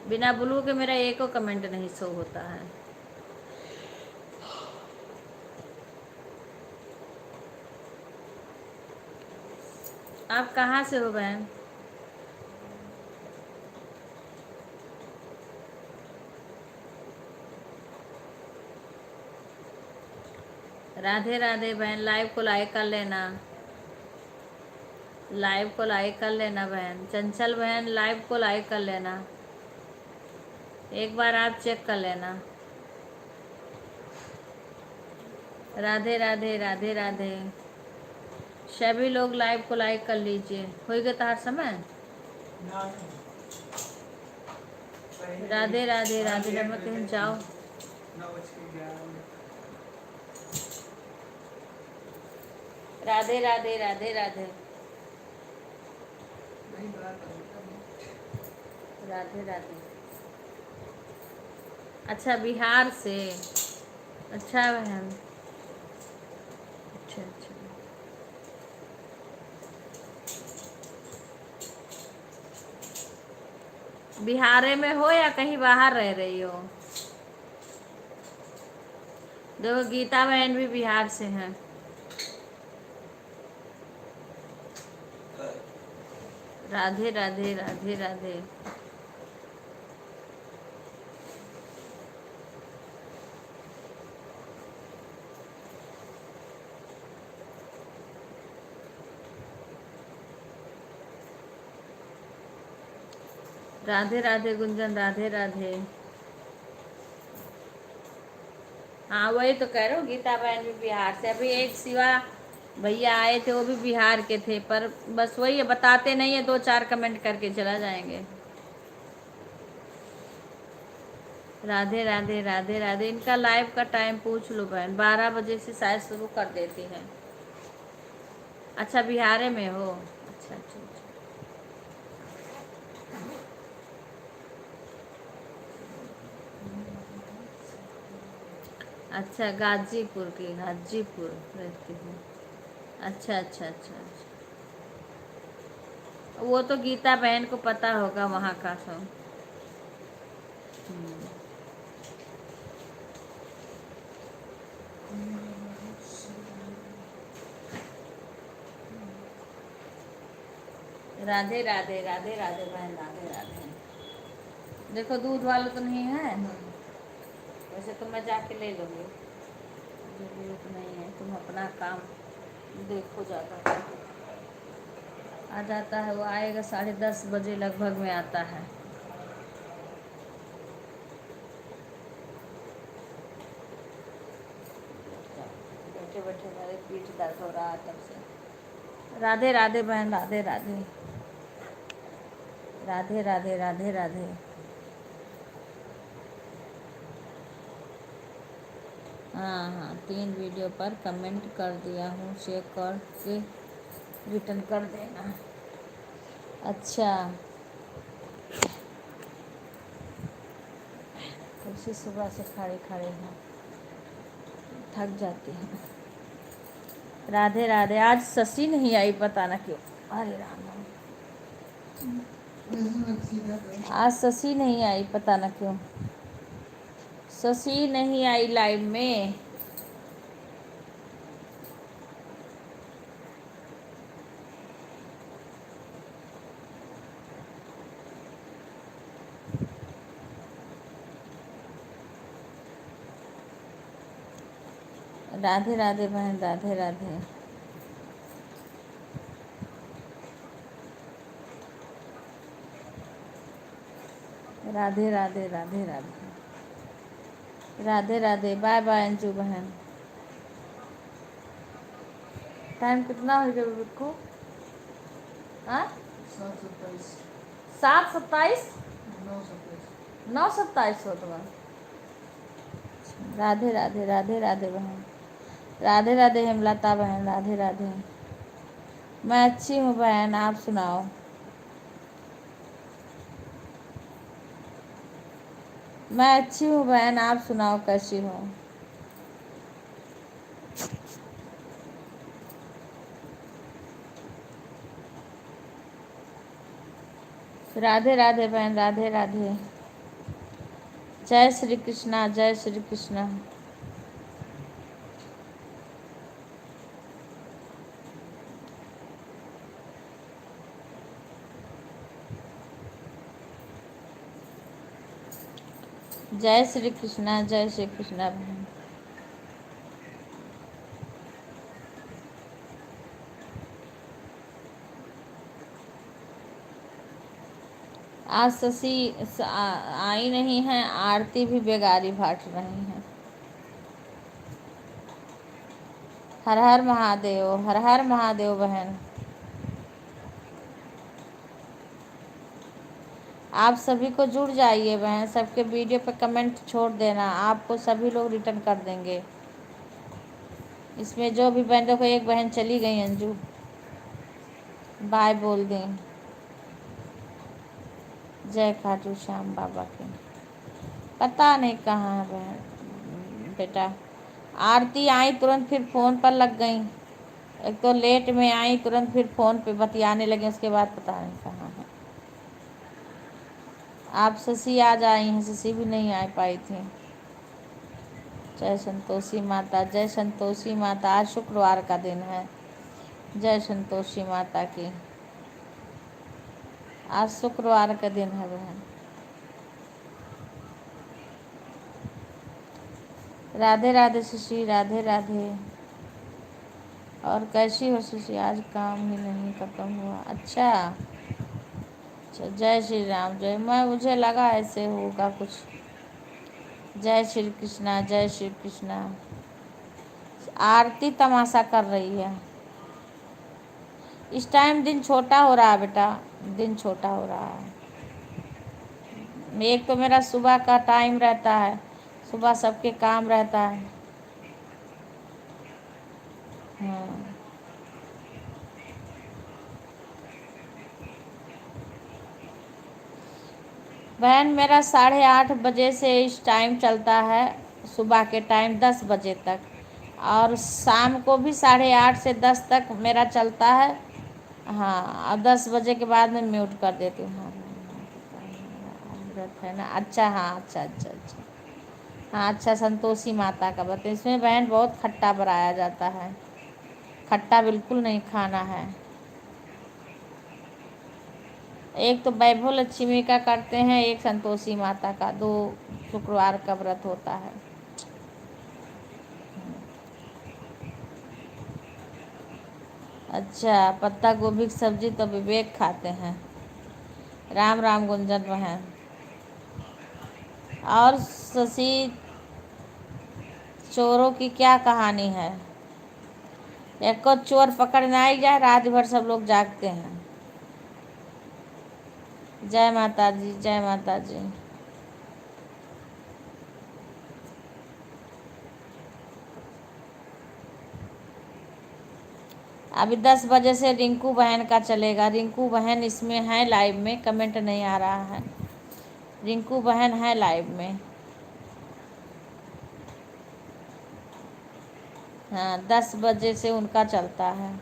बिना ब्लू के मेरा एको कमेंट नहीं शो होता है। आप कहाँ से हो बहन? राधे राधे बहन, लाइव को लाइक कर लेना, लाइव को लाइक कर लेना बहन। चंचल बहन, लाइव को लाइक कर लेना, एक बार आप चेक कर लेना। राधे राधे राधे राधे। सभी लोग लाइव को लाइक कर लीजिए। हो गया तार समय। राधे राधे राधे राधे, कहीं जाओ। राधे राधे राधे राधे राधे राधे। अच्छा, बिहार से। अच्छा बहन, अच्छा अच्छा। बिहार में हो या कहीं बाहर रह रही हो? देखो गीता बहन भी बिहार से हैं। राधे राधे राधे राधे। राधे राधे गुंजन, राधे राधे। हाँ वही तो कह रहा हूँ, गीता बहन भी बिहार से। अभी एक शिवा भैया आए थे, वो भी बिहार के थे, पर बस वही है, बताते नहीं है, 2-4 कमेंट करके चला जाएंगे। राधे राधे राधे राधे। इनका लाइव का टाइम पूछ लो बहन, 12 बजे से शायद शुरू कर देती हैं। अच्छा, बिहार में हो? अच्छा अच्छा अच्छा। अच्छा, गाजीपुर की, गाजीपुर रहती हूँ। अच्छा अच्छा अच्छा अच्छा। वो तो गीता बहन को पता होगा वहाँ का सब। राधे राधे राधे राधे बहन, राधे राधे। देखो दूध वाला तो नहीं है, वैसे तो मैं जाके ले लूँगी, जरूरत नहीं है। तुम अपना काम देखो जाकर। आ जाता है वो, आएगा 10:30 बजे लगभग में आता है। बैठे बैठे मेरे पीठ दर्द हो रहा है तब से। राधे राधे बहन, राधे राधे राधे राधे राधे राधे। हाँ हाँ, 3 वीडियो पर कमेंट कर दिया हूँ, चेक करके रिटर्न कर देना। अच्छा, कैसे सुबह से खड़े खड़े हैं, थक जाती हैं। राधे राधे। आज शशि नहीं आई, पता ना क्यों। अरे राम, आज शशि नहीं आई, पता ना क्यों। शशि नहीं आई लाइव में। राधे राधे बहन, राधे राधे। राधे राधे राधे राधे राधे राधे। बाय बाय अंजू बहन। टाइम कितना हो गया बिल्कुल? हाँ, 7:27, 9:27 हो तुम्हारा। राधे राधे राधे राधे बहन। राधे राधे हेमलता बहन, राधे राधे। मैं अच्छी हूँ बहन, आप सुनाओ। मैं अच्छी हूँ बहन, आप सुनाओ कैसी हो। राधे राधे बहन, राधे राधे। जय श्री कृष्णा, जय श्री कृष्णा। जय श्री कृष्णा, जय श्री कृष्णा बहन। आज शशि आई नहीं है, आरती भी बेगारी भाट रही है। हर हर महादेव, हर हर महादेव बहन। आप सभी को जुड़ जाइए बहन, सबके वीडियो पे कमेंट छोड़ देना, आपको सभी लोग रिटर्न कर देंगे। इसमें जो भी बहन, देखो एक बहन चली गई अंजू, बाय बोल दें। जय खाटू श्याम बाबा की। पता नहीं कहाँ है बहन बेटा। आरती आई तुरंत फिर फ़ोन पर लग गई, एक तो लेट में आई तुरंत फिर फ़ोन पे बतियाने लगे, उसके बाद पता नहीं कहाँ है। आप शशि आज आई हैं, शशि भी नहीं आ पाई थी। जय संतोषी माता, जय संतोषी माता। आज शुक्रवार का दिन है। जय संतोषी माता की। आज शुक्रवार का दिन है बहन। राधे राधे शशि, राधे राधे। और कैसी हो शशि? आज काम ही नहीं ख़त्म हुआ। अच्छा अच्छा, जय श्री राम। जय, मैं मुझे लगा ऐसे होगा कुछ। जय श्री कृष्णा, जय श्री कृष्णा। आरती तमाशा कर रही है। इस टाइम दिन छोटा हो रहा है बेटा, दिन छोटा हो रहा है। एक तो मेरा सुबह का टाइम रहता है, सुबह सबके काम रहता है। हाँ बहन, मेरा 8:30 बजे से इस टाइम चलता है, सुबह के टाइम 10 बजे तक, और शाम को भी 8:30 से 10 तक मेरा चलता है। हाँ, और 10 बजे के बाद मैं म्यूट कर देती हूँ। हाँ व्रत है ना, अच्छा हाँ, अच्छा अच्छा अच्छा। हाँ अच्छा, संतोषी माता का व्रत, इसमें बहन बहुत खट्टा बनाया जाता है, खट्टा बिल्कुल नहीं खाना है। एक तो वैभव लक्ष्मी का करते हैं, एक संतोषी माता का, 2 शुक्रवार का व्रत होता है। अच्छा, पत्ता गोभी की सब्जी तो विवेक खाते हैं। राम राम गुंजन बहन। और शशि, चोरों की क्या कहानी है? एक को चोर पकड़ने आई जाए, रात भर सब लोग जागते हैं। जय माता जी, जय माता जी। अभी 10 बजे से रिंकू बहन का चलेगा। रिंकू बहन इसमें है लाइव में, कमेंट नहीं आ रहा है। रिंकू बहन है लाइव में। हाँ, 10 बजे से उनका चलता है।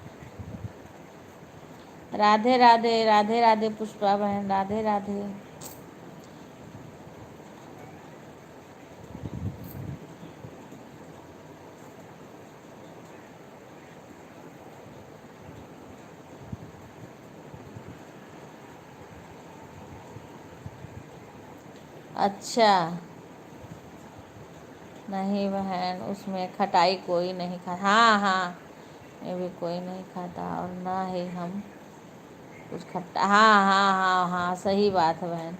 राधे राधे, राधे राधे पुष्पा बहन, राधे राधे। अच्छा, नहीं बहन, उसमें खटाई कोई नहीं खा। हाँ हाँ, ये भी कोई नहीं खाता, और ना ही हम कुछ खट्टा। हाँ हाँ हाँ हाँ, सही बात है बहन।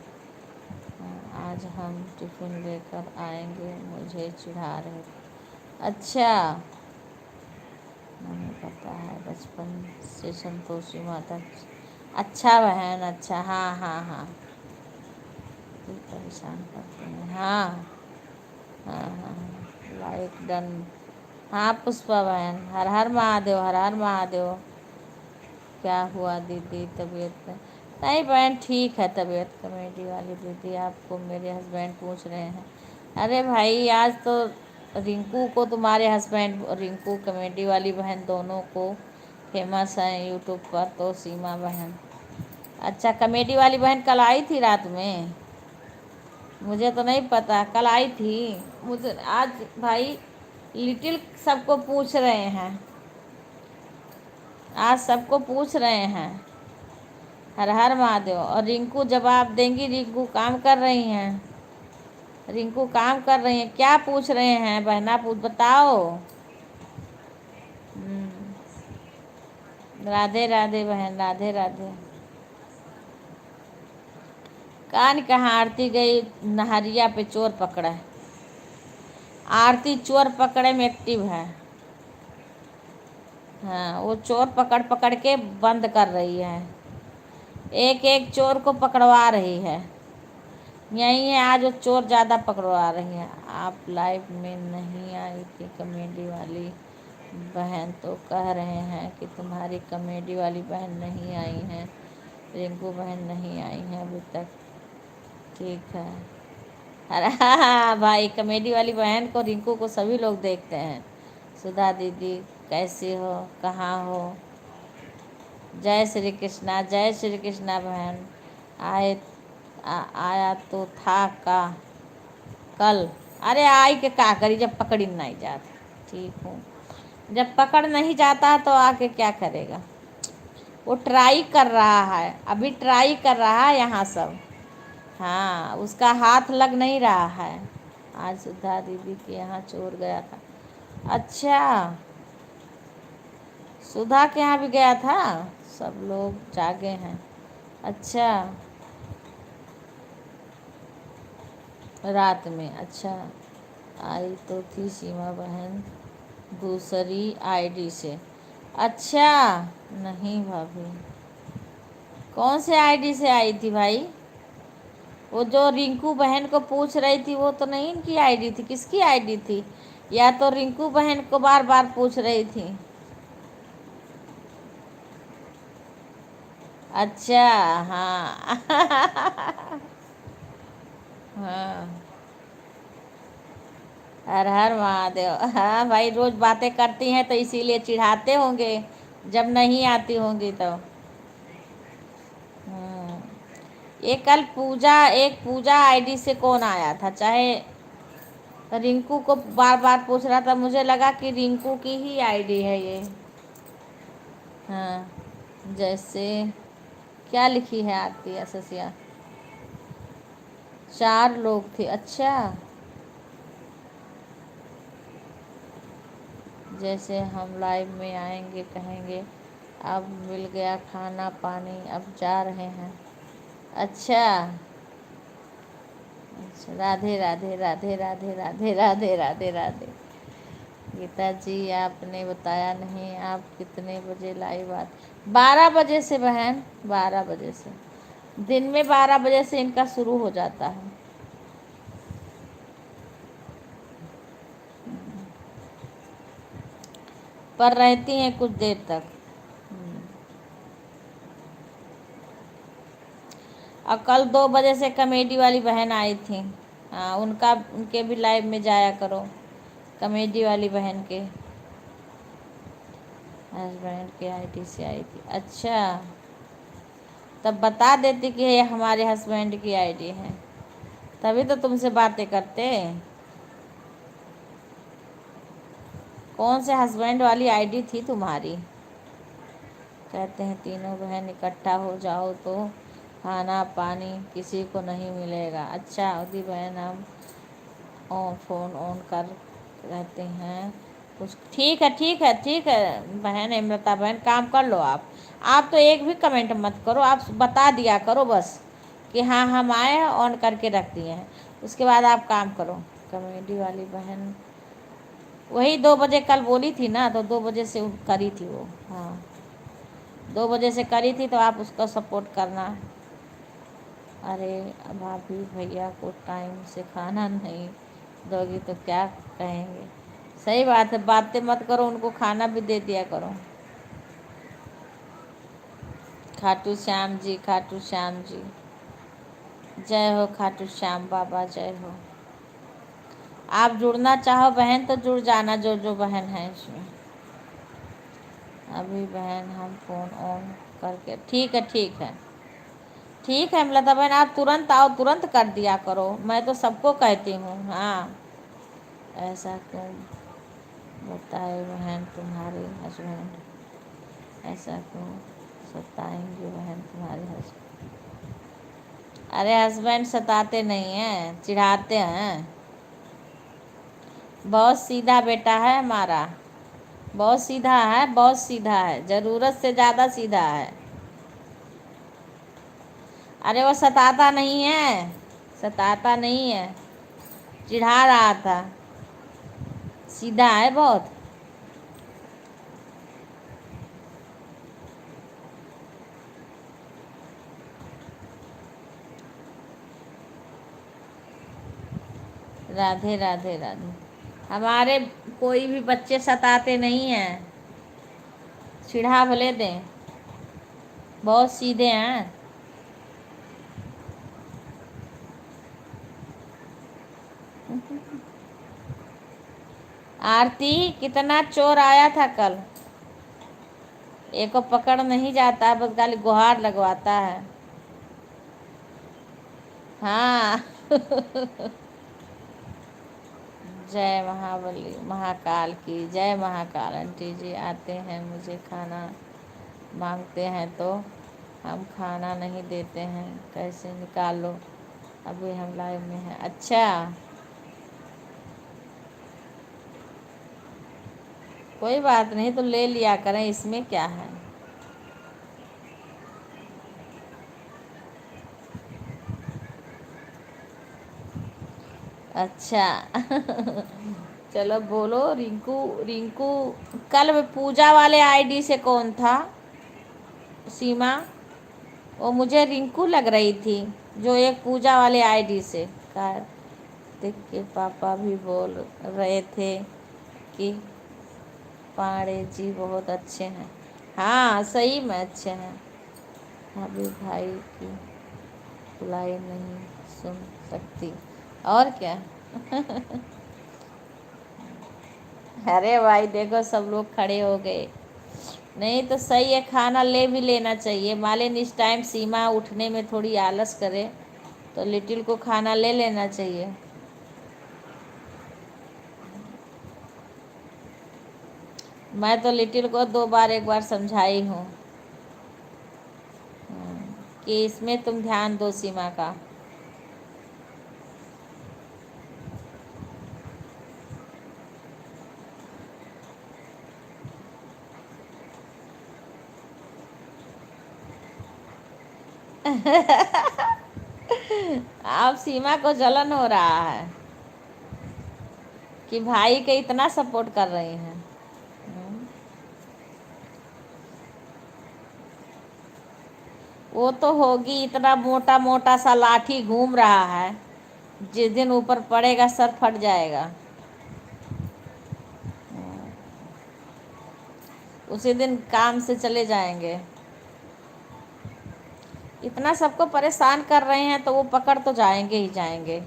हाँ, आज हम टिफ़िन लेकर आएंगे, मुझे चिढ़ा रहे। अच्छा, नहीं पता है, बचपन से संतोषी माता। अच्छा बहन, अच्छा, हाँ हाँ हाँ, बिल्कुल परेशान करते हैं। हाँ हाँ हाँ, लाइक डन। हाँ पुष्पा बहन, हर हर महादेव, हर हर महादेव। क्या हुआ दीदी, तबीयत में? नहीं बहन, ठीक है तबीयत। कमेडी वाली दीदी, आपको मेरे हस्बैंड पूछ रहे हैं। अरे भाई, आज तो रिंकू को तुम्हारे हस्बैंड, रिंकू कमेडी वाली बहन, दोनों को फेमस हैं यूट्यूब पर तो। सीमा बहन, अच्छा कमेडी वाली बहन कल आई थी रात में? मुझे तो नहीं पता, कल आई थी। मुझे आज भाई लिटिल सबको पूछ रहे हैं, आज सबको पूछ रहे हैं हर हर महादेव। और रिंकू जवाब देंगी, रिंकू काम कर रही हैं, रिंकू काम कर रही हैं। क्या पूछ रहे हैं बहना, पूछ बताओ। राधे राधे बहन, राधे राधे। कान कहाँ, आरती गई नहरिया पे, चोर पकड़ा है। आरती चोर पकड़े में एक्टिव है। हाँ, वो चोर पकड़ पकड़ के बंद कर रही है, एक एक चोर को पकड़वा रही है। यही है, आज वो चोर ज़्यादा पकड़वा रही है। आप लाइव में नहीं आई थी कमेडी वाली बहन, तो कह रहे हैं कि तुम्हारी कमेडी वाली बहन नहीं आई हैं, रिंकू बहन नहीं आई हैं अभी तक। ठीक है। अरे हाँ भाई, कमेडी वाली बहन को, रिंकू को सभी लोग देखते हैं। सुधा दीदी कैसी हो, कहाँ हो? जय श्री कृष्णा, जय श्री कृष्णा बहन। आए आया तो था का कल? अरे आई के का करी जब पकड़ी नहीं जाती। ठीक हूँ, जब पकड़ नहीं जाता तो आके क्या करेगा? वो ट्राई कर रहा है, अभी ट्राई कर रहा है यहाँ सब। हाँ, उसका हाथ लग नहीं रहा है। आज सुधा दीदी के यहाँ चोर गया था। अच्छा, सुधा के यहाँ भी गया था, सब लोग जागे हैं। अच्छा, रात में? अच्छा, आई तो थी सीमा बहन दूसरी आईडी से। अच्छा, नहीं भाभी, कौन से आईडी से आई थी भाई? वो जो रिंकू बहन को पूछ रही थी वो तो नहीं इनकी आईडी थी, किसकी आईडी थी? या तो रिंकू बहन को बार बार पूछ रही थी? अच्छा, हाँ हाँ, हर हर महादेव। हाँ भाई, रोज बातें करती हैं तो इसीलिए चिढ़ाते होंगे जब नहीं आती होंगी तो। ये कल पूजा, एक पूजा आईडी से कौन आया था, चाहे रिंकू को बार बार पूछ रहा था, मुझे लगा कि रिंकू की ही आईडी है ये। हाँ, जैसे क्या लिखी है आरती अससिया? 4 लोग थे। अच्छा, जैसे हम लाइव में आएंगे कहेंगे अब मिल गया खाना पानी, अब जा रहे हैं। अच्छा, अच्छा, राधे राधे राधे राधे राधे राधे राधे राधे। गीता जी, आपने बताया नहीं आप कितने बजे लाइव आते? 12 बजे से बहन, 12 बजे से, दिन में 12 बजे से इनका शुरू हो जाता है। पर रहती हैं कुछ देर तक। और कल 2 बजे से कमेडी वाली बहन आई थी। हाँ, उनके भी लाइव में जाया करो, कमेडी वाली बहन के हस्बैंड के आईडी से आई थी। अच्छा, तब बता देती कि ये हमारे हस्बैंड की आईडी है, तभी तो तुमसे बातें करते। कौन से हस्बैंड वाली आईडी थी तुम्हारी? कहते हैं तीनों बहन इकट्ठा हो जाओ तो खाना पानी किसी को नहीं मिलेगा। अच्छा उदी बहन, हम फ़ोन ऑन कर रहते हैं कुछ। ठीक है ठीक है ठीक है बहन अमृता बहन, काम कर लो आप तो एक भी कमेंट मत करो, आप बता दिया करो बस कि हाँ हम आए हैं, ऑन करके रख दिए हैं, उसके बाद आप काम करो। कमेडी वाली बहन वही 2 बजे कल बोली थी ना, तो 2 बजे से करी थी वो। हाँ, 2 बजे से करी थी, तो आप उसका सपोर्ट करना। अरे भाभी, भैया को टाइम से खाना नहीं दोगी तो क्या कहेंगे? सही बात है, बातें मत करो, उनको खाना भी दे दिया करो। खाटू श्याम जी, खाटू श्याम जी, जय हो खाटू श्याम बाबा, जय हो। आप जुड़ना चाहो बहन तो जुड़ जाना, जो जो बहन है इसमें। अभी बहन हम फ़ोन ऑन करके, ठीक है ठीक है ठीक है लता बहन, आप तुरंत आओ, तुरंत कर दिया करो, मैं तो सबको कहती हूँ। हाँ, ऐसा क्यों बताए बहन तुम्हारे हस्बैंड, ऐसा क्यों सताएंगे बहन तुम्हारे हस्बैंड? अरे हस्बैंड सताते नहीं हैं, चिढ़ाते हैं। बहुत सीधा बेटा है हमारा, बहुत सीधा है, बहुत सीधा है, ज़रूरत से ज़्यादा सीधा है। अरे वो सताता नहीं है, सताता नहीं है, चिढ़ा रहा था, सीधा है बहुत। राधे राधे राधे। हमारे कोई भी बच्चे सताते नहीं हैं, चिढ़ा भले दें, बहुत सीधे हैं। आरती, कितना चोर आया था कल, एक को पकड़ नहीं जाता है, बस खाली गुहार लगवाता है। हाँ जय महाबली महाकाल की, जय महाकाल। आंटी जी आते हैं, मुझे खाना मांगते हैं तो हम खाना नहीं देते हैं, कैसे निकालो, अभी हम लाइव में हैं। अच्छा, कोई बात नहीं, तो ले लिया करें, इसमें क्या है। अच्छा चलो बोलो। रिंकू, रिंकू कल पूजा वाले आईडी से कौन था? सीमा, वो मुझे रिंकू लग रही थी, जो एक पूजा वाले आईडी से। कार्तिक के पापा भी बोल रहे थे कि पांडे जी बहुत अच्छे हैं। हाँ सही में अच्छे हैं, अभी भाई की बुलाई नहीं सुन सकती, और क्या अरे भाई देखो, सब लोग खड़े हो गए। नहीं तो सही है, खाना ले भी लेना चाहिए। मालिन इस टाइम सीमा उठने में थोड़ी आलस करे तो लिटिल को खाना ले लेना चाहिए। मैं तो लिटिल को 2 बार 1 बार समझाई हूँ कि इसमें तुम ध्यान दो सीमा का। अब सीमा को जलन हो रहा है कि भाई के इतना सपोर्ट कर रही हैं। वो तो होगी, इतना मोटा मोटा सा लाठी घूम रहा है, जिस दिन ऊपर पड़ेगा सर फट जाएगा, उसी दिन काम से चले जाएंगे। इतना सबको परेशान कर रहे हैं तो वो पकड़ तो जाएंगे ही जाएंगे।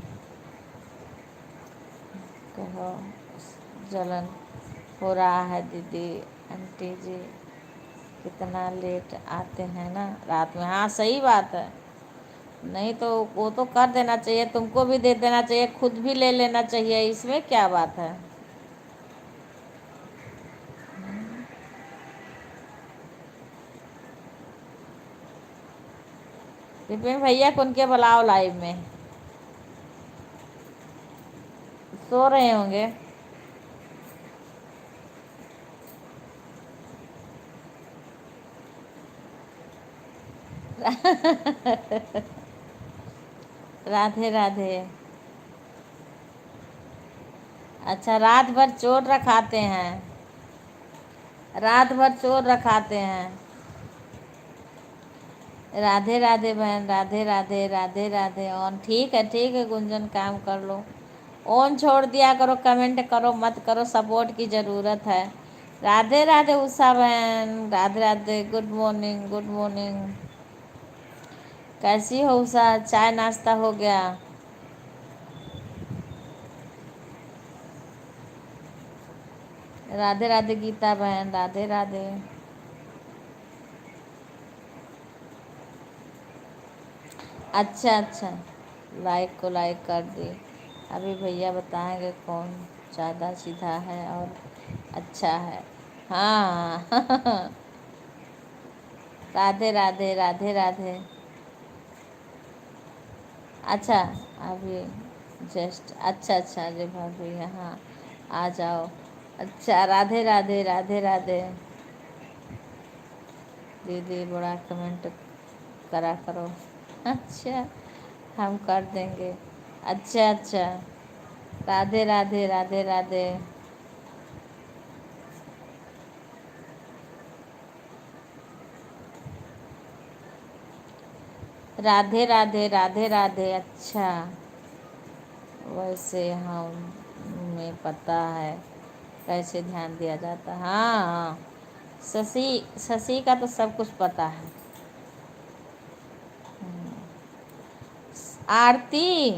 कहो जलन हो रहा है दीदी, आंटी जी कितना लेट आते हैं ना रात में। हाँ सही बात है, नहीं तो वो तो कर देना चाहिए, तुमको भी दे देना चाहिए, खुद भी ले लेना चाहिए, इसमें क्या बात है। विपिन भैया को उनके बुलाओ लाइव में, सो रहे होंगे। राधे राधे। अच्छा, रात भर चोर रखाते हैं, रात भर चोर रखाते हैं। राधे राधे बहन, राधे राधे, राधे राधे। और ठीक है गुंजन, काम कर लो, ऑन छोड़ दिया करो, कमेंट करो मत करो, सपोर्ट की ज़रूरत है। राधे राधे उषा बहन, Radhe Radhe, good morning good morning. कैसी हो उषा, चाय नाश्ता हो गया? राधे राधे गीता बहन, राधे राधे। अच्छा अच्छा, लाइक को लाइक कर दी। अभी भैया बताएंगे कौन ज़्यादा सीधा है और अच्छा है। हाँ राधे राधे, राधे राधे। अच्छा, अभी जस्ट, अच्छा अच्छा, अजय भाभी यहाँ आ जाओ। अच्छा, राधे राधे, राधे राधे। दीदी बड़ा कमेंट करा करो। अच्छा, हम कर देंगे। अच्छा अच्छा, राधे राधे, राधे राधे। राधे राधे, राधे राधे। अच्छा, वैसे हमें पता है कैसे ध्यान दिया जाता है। हाँ हाँ, शशि शशि का तो सब कुछ पता है। आरती,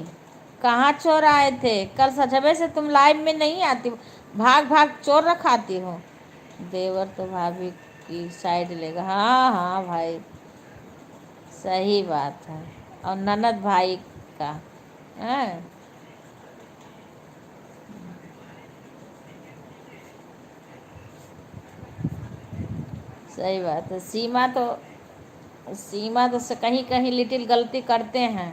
कहाँ चोर आए थे? कल सजबे से तुम लाइव में नहीं आती, भाग भाग चोर रखाती हो। देवर तो भाभी की साइड लेगा। हाँ हाँ भाई, सही बात है। और ननद भाई का है। सही बात है। सीमा तो कहीं कहीं लिटिल गलती करते हैं,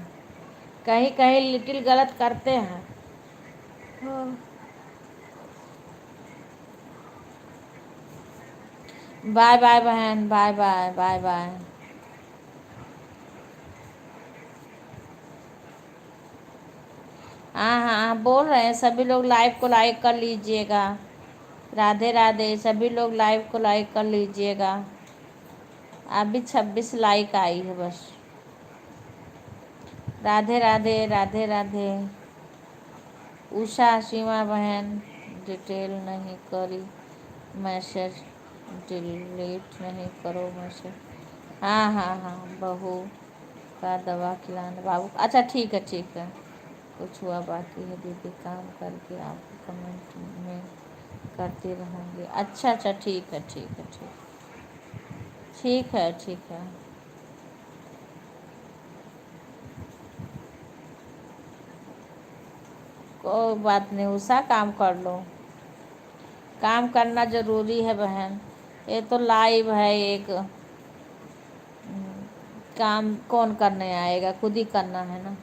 कहीं कहीं लिटिल गलत करते हैं। हाँ। बाय बाय बहन, बाय बाय, बाय बाय। हाँ हाँ हाँ, बोल रहे हैं सभी लोग लाइव को लाइक कर लीजिएगा। राधे राधे, सभी लोग लाइव को लाइक कर लीजिएगा। अभी 26 लाइक आई है बस। राधे राधे, राधे राधे। उषा, सीमा बहन, डिटेल नहीं करी मैसेज, डिलीट नहीं करो मैसेज। हाँ हाँ हाँ, बहू का दवा खिलाने बाबू। अच्छा ठीक है ठीक है। कुछ हुआ बाकी है दीदी, काम करके आपको कमेंट में करती रहूँगी। अच्छा अच्छा, ठीक है ठीक है ठीक, ठीक है ठीक है। कोई बात नहीं उषा, काम कर लो, काम करना ज़रूरी है बहन। ये तो लाइव है एक, काम कौन करने आएगा, खुद ही करना है ना।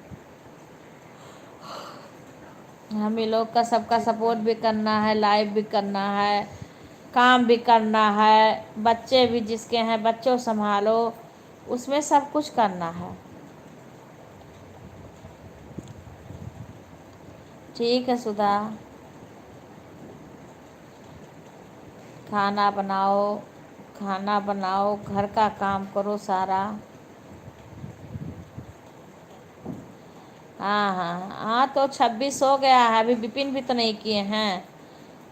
हम ही लोग का सबका सपोर्ट भी करना है, लाइव भी करना है, काम भी करना है, बच्चे भी जिसके हैं बच्चों संभालो, उसमें सब कुछ करना है। ठीक है सुधा, खाना बनाओ, खाना बनाओ, घर का काम करो सारा। हाँ हाँ हाँ, तो 26 हो गया है, अभी विपिन भी तो नहीं किए हैं।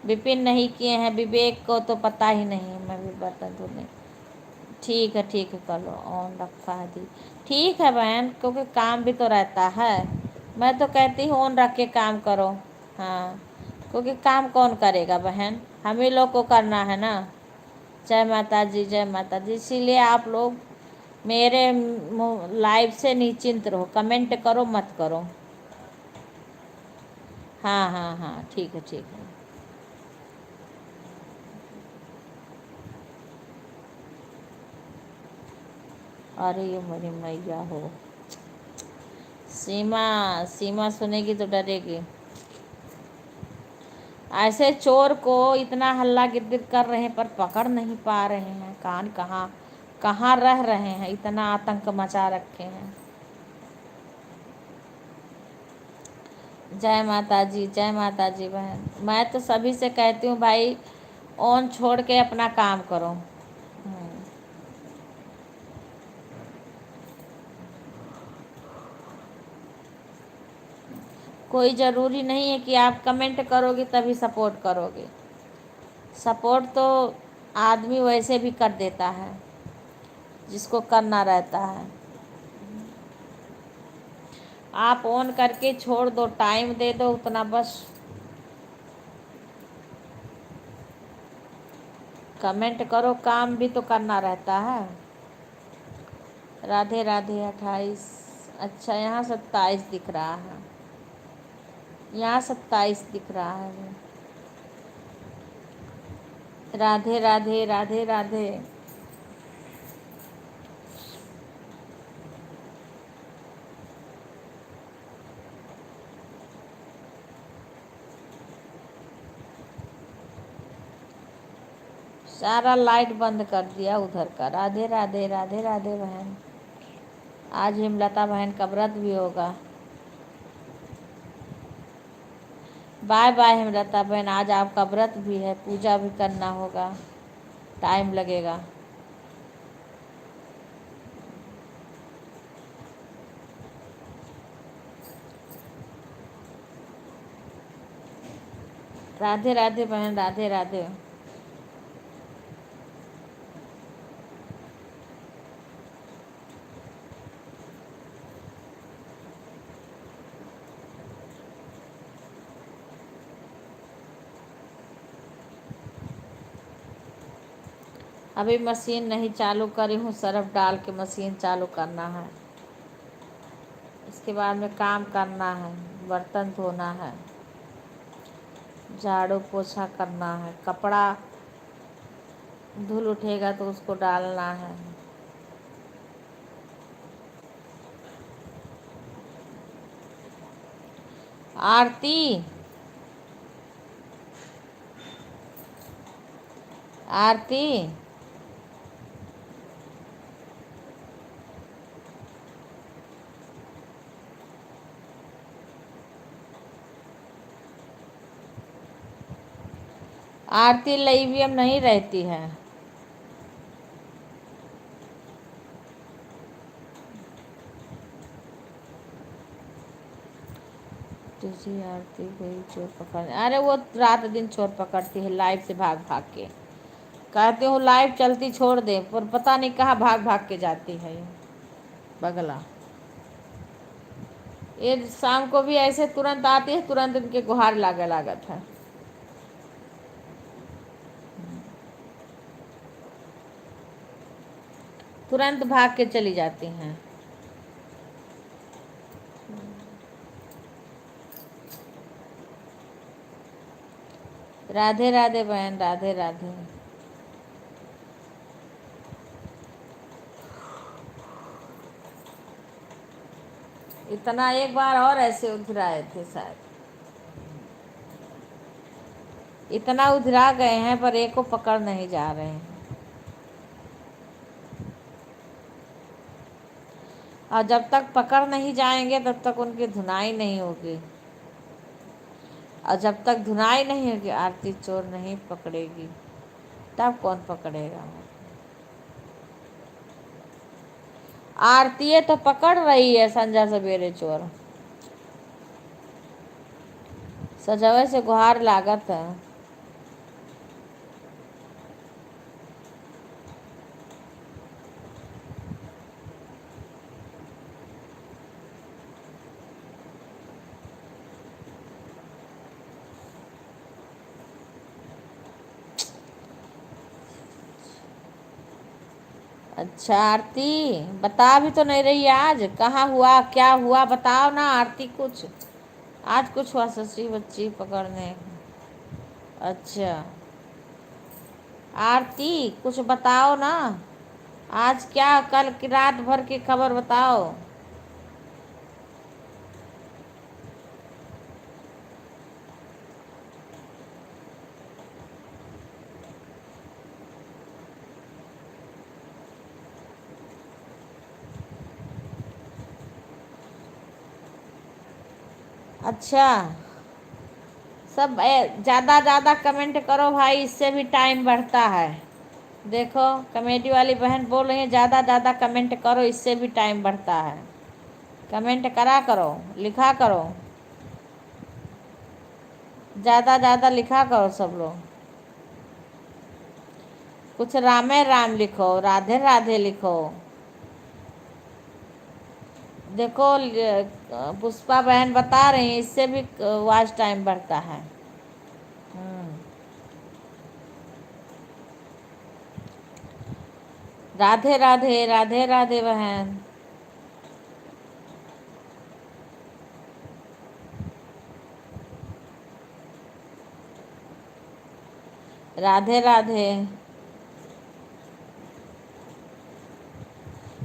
विपिन नहीं किए हैं, विवेक को तो पता ही नहीं, मैं भी बता दूँ नहीं। ठीक है, कर लो, ऑन रखा है दी। ठीक है बहन, क्योंकि काम भी तो रहता है। मैं तो कहती हूँ ऑन रख के काम करो। हाँ, क्योंकि काम कौन करेगा बहन, हम ही लोग को करना है ना। जय माता जी, जय माता जी। इसीलिए आप लोग मेरे लाइव से निश्चिंत रहो, कमेंट करो मत करो। हाँ हाँ हाँ, ठीक है ठीक है। अरे ये मेरी मैया हो, सीमा, सीमा सुनेगी तो डरेगी। ऐसे चोर को इतना हल्ला गिरगिर कर रहे हैं पर पकड़ नहीं पा रहे हैं, कान कहाँ कहाँ रह रहे हैं, इतना आतंक मचा रखे हैं। जय माता जी, जय माता जी बहन। मैं तो सभी से कहती हूँ भाई, ऑन छोड़ के अपना काम करो। कोई ज़रूरी नहीं है कि आप कमेंट करोगे तभी सपोर्ट करोगे। सपोर्ट तो आदमी वैसे भी कर देता है जिसको करना रहता है। आप ऑन करके छोड़ दो, टाइम दे दो उतना बस। कमेंट करो, काम भी तो करना रहता है। राधे राधे 28। अच्छा, यहाँ 27 दिख रहा है, यहाँ 27 दिख रहा है। राधे राधे राधे राधे। सारा लाइट बंद कर दिया उधर का। राधे राधे राधे राधे बहन। आज हेमलता बहन का व्रत भी होगा। बाय बाय हेमलता बहन, आज आपका व्रत भी है, पूजा भी करना होगा, टाइम लगेगा। राधे राधे बहन, राधे राधे। अभी मशीन नहीं चालू करी हूँ, सर्फ डाल के मशीन चालू करना है। इसके बाद में काम करना है, बर्तन धोना है, झाड़ू पोछा करना है, कपड़ा धुल उठेगा तो उसको डालना है। आरती, आरती, आरती लाइव नहीं रहती है। तुझी आरती गई चोर पकड़ने। अरे वो रात दिन चोर पकड़ती है, लाइव से भाग भाग के। कहते हो लाइव चलती छोड़ दे, पर पता नहीं कहाँ भाग भाग के जाती है ये बगला। ये शाम को भी ऐसे तुरंत आती है, तुरंत इनके गुहार लागे लागत है। तुरंत भाग के चली जाती हैं। राधे राधे बहन, राधे राधे। इतना एक बार और ऐसे उधराए थे शायद, इतना उधरा गए हैं पर एक को पकड़ नहीं जा रहे हैं। और जब तक पकड़ नहीं जाएंगे तब तक उनकी धुनाई नहीं होगी, और जब तक धुनाई नहीं होगी आरती चोर नहीं पकड़ेगी, तब कौन पकड़ेगा। आरती तो पकड़ रही है संजा सवेरे चोर, सजवे से गुहार लागत है। अच्छा आरती, बता भी तो नहीं रही आज कहाँ हुआ क्या हुआ, बताओ ना आरती कुछ। आज कुछ हुआ सच्ची बच्ची पकड़ने। अच्छा आरती कुछ बताओ ना, आज क्या कल की रात भर की खबर बताओ। अच्छा सब ज़्यादा ज़्यादा कमेंट करो भाई, इससे भी टाइम बढ़ता है। देखो कमेटी वाली बहन बोल रही है ज़्यादा ज़्यादा कमेंट करो, इससे भी टाइम बढ़ता है। कमेंट करा करो, लिखा करो। ज़्यादा ज़्यादा लिखा करो सब लोग। कुछ रामे राम लिखो, राधे राधे लिखो। देखो पुष्पा बहन बता रही हैं, इससे भी वॉच टाइम बढ़ता है। राधे राधे, राधे राधे बहन। राधे राधे।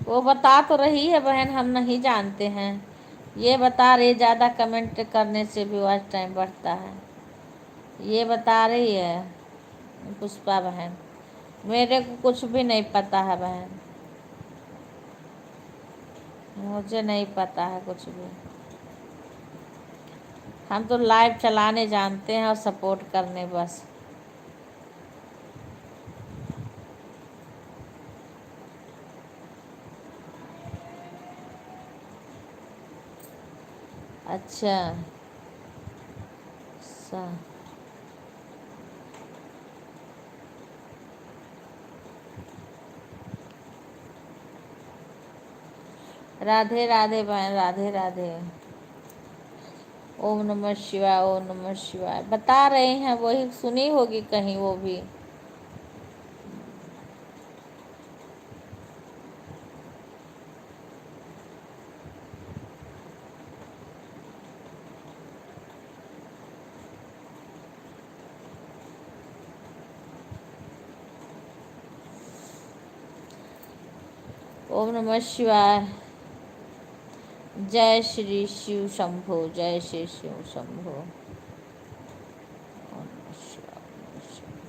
वो बता तो रही है बहन, हम नहीं जानते हैं। ये बता रही, ज़्यादा कमेंट करने से भी वॉच टाइम बढ़ता है, ये बता रही है पुष्पा बहन। मेरे को कुछ भी नहीं पता है बहन, मुझे नहीं पता है कुछ भी। हम तो लाइव चलाने जानते हैं और सपोर्ट करने बस। अच्छा राधे राधे बहन, राधे राधे। ओम नमः शिवाय, ओम नमः शिवाय बता रहे हैं, वही सुनी होगी कहीं वो भी। ओम नमः शिवाय। जय श्री शिव शंभो, जय श्री शिव शंभो। ओम नमः शिवाय, ओम नमः शिवाय।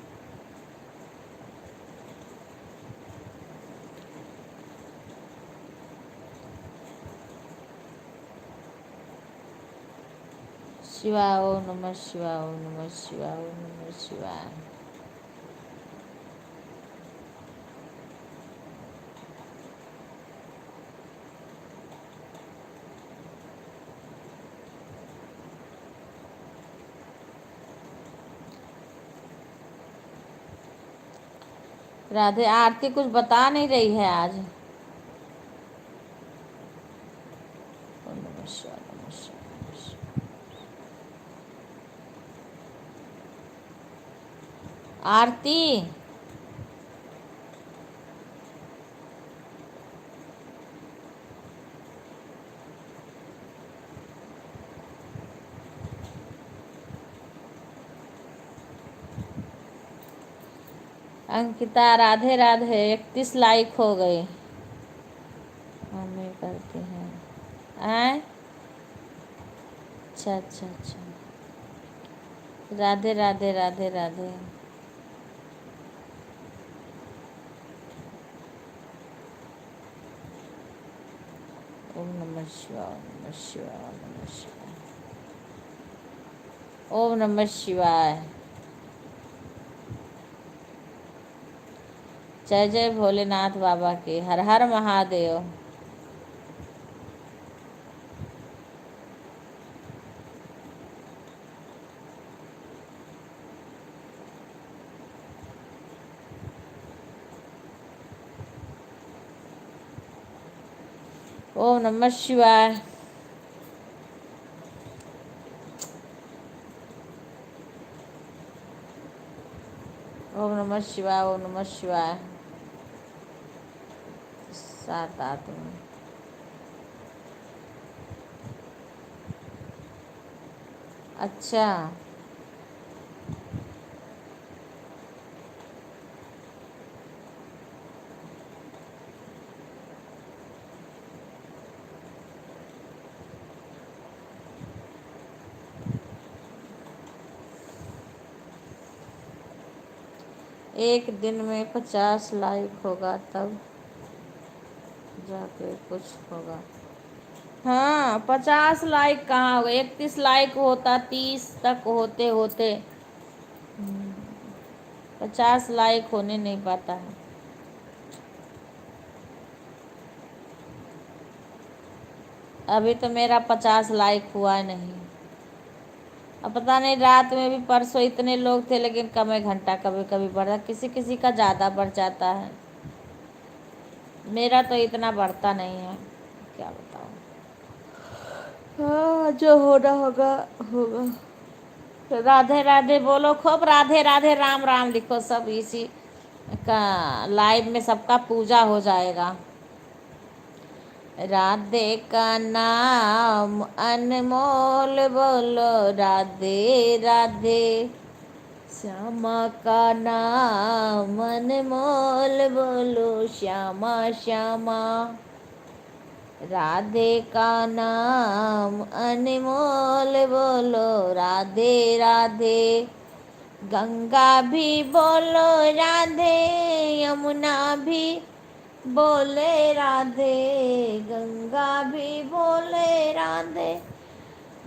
शिवाय, ओम नमः शिवाय, ओम नमः शिवाय, ओम नमः शिवाय। राधे। आरती कुछ बता नहीं रही है आज। ओम नमः शिवाय, नमः शिवाय, नमः शिवाय। आरती अंकिता, राधे राधे। 31 लाइक हो गए। मम्मी करते हैं आए। अच्छा अच्छा अच्छा। राधे राधे, राधे राधे। ओम नमः शिवाय, ओम नमः शिवाय, ओम नमः शिवाय। ओम नमः शिवाय। जय जय भोलेनाथ बाबा की, हर हर महादेव। ओम नमः शिवाय। ओम नमः शिवाय, ओम नमः शिवाय। 7 8 में। अच्छा एक दिन में 50 लाइक होगा तब जाके कुछ होगा। हाँ 50 लाइक कहाँ होगा, 31 लाइक होता 30 तक होते होते 50 लाइक होने नहीं पाता है। अभी तो मेरा 50 लाइक हुआ नहीं, अब पता नहीं, रात में भी परसों इतने लोग थे, लेकिन कम घंटा कभी कभी बढ़ा, किसी किसी का ज़्यादा बढ़ जाता है। मेरा तो इतना बढ़ता नहीं है, क्या बताऊँ। हाँ, जो होना होगा होगा। तो राधे राधे बोलो खूब, राधे राधे राम राम लिखो, सब इसी का लाइव में सबका पूजा हो जाएगा। राधे का नाम अनमोल बोलो, राधे राधे। श्यामा का नाम अनमोल बोलो, श्यामा श्यामा। राधे का नाम अनमोल बोलो, राधे राधे। गंगा भी बोलो राधे, यमुना भी बोले राधे। गंगा भी बोले राधे,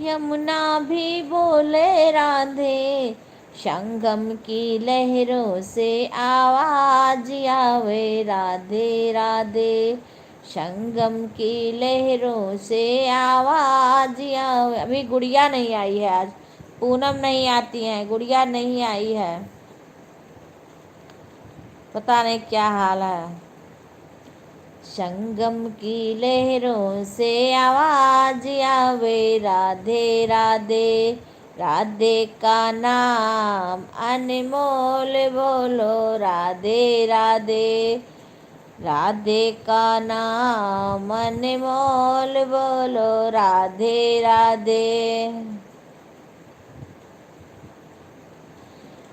यमुना भी बोले राधे। संगम की लहरों से आवाज आवे, राधे राधे। संगम की लहरों से आवाज आवे। अभी गुड़िया नहीं आई है, आज पूनम नहीं आती है, गुड़िया नहीं आई है, पता नहीं क्या हाल है। संगम की लहरों से आवाज आवे, राधे राधे। राधे का नाम अनमोल बोलो, राधे राधे। राधे का नाम अनमोल बोलो, राधे राधे।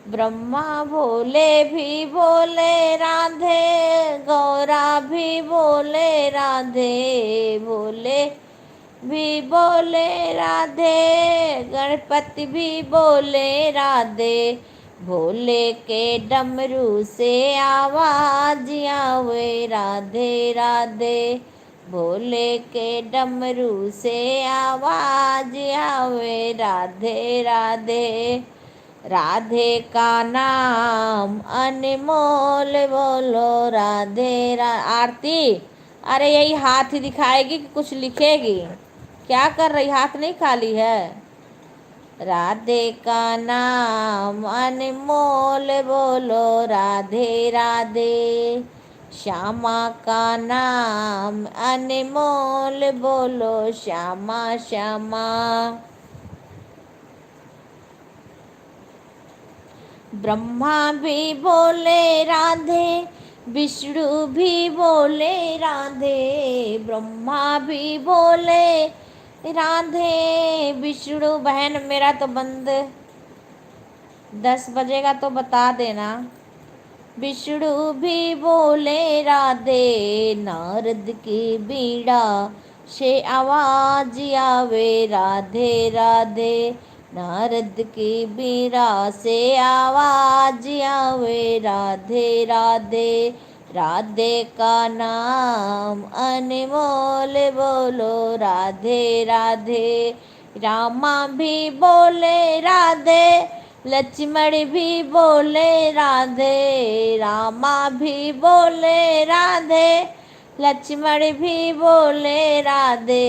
ब्रह्मा भोले भी बोले राधे, गौरा भी बोले राधे। भोले भी बोले राधे, गणपति भी बोले राधे। भोले के डमरू से आवाज आवे, राधे राधे। भोले के डमरू से आवाज आवे, राधे राधे। राधे का नाम अनमोल बोलो, आरती, अरे यही हाथ ही दिखाएगी कि कुछ लिखेगी? क्या कर रही, हाथ नहीं खाली है? राधे का नाम अनमोल बोलो, राधे राधे। श्यामा का नाम अनमोल बोलो, श्यामा श्यामा। ब्रह्मा भी बोले राधे, विष्णु भी बोले राधे। ब्रह्मा भी बोले राधे, विष्णु बहन मेरा तो बंद 10 बजेगा तो बता देना। विष्णु भी बोले राधे, नारद की बीड़ा से आवाज आवे, राधे राधे। नारद की बीड़ा से आवाज आवे, राधे राधे। राधे का नाम अनमोल बोलो, राधे राधे। रामा भी बोले राधे, लक्ष्मण भी बोले राधे। रामा भी बोले राधे, लक्ष्मण भी बोले राधे।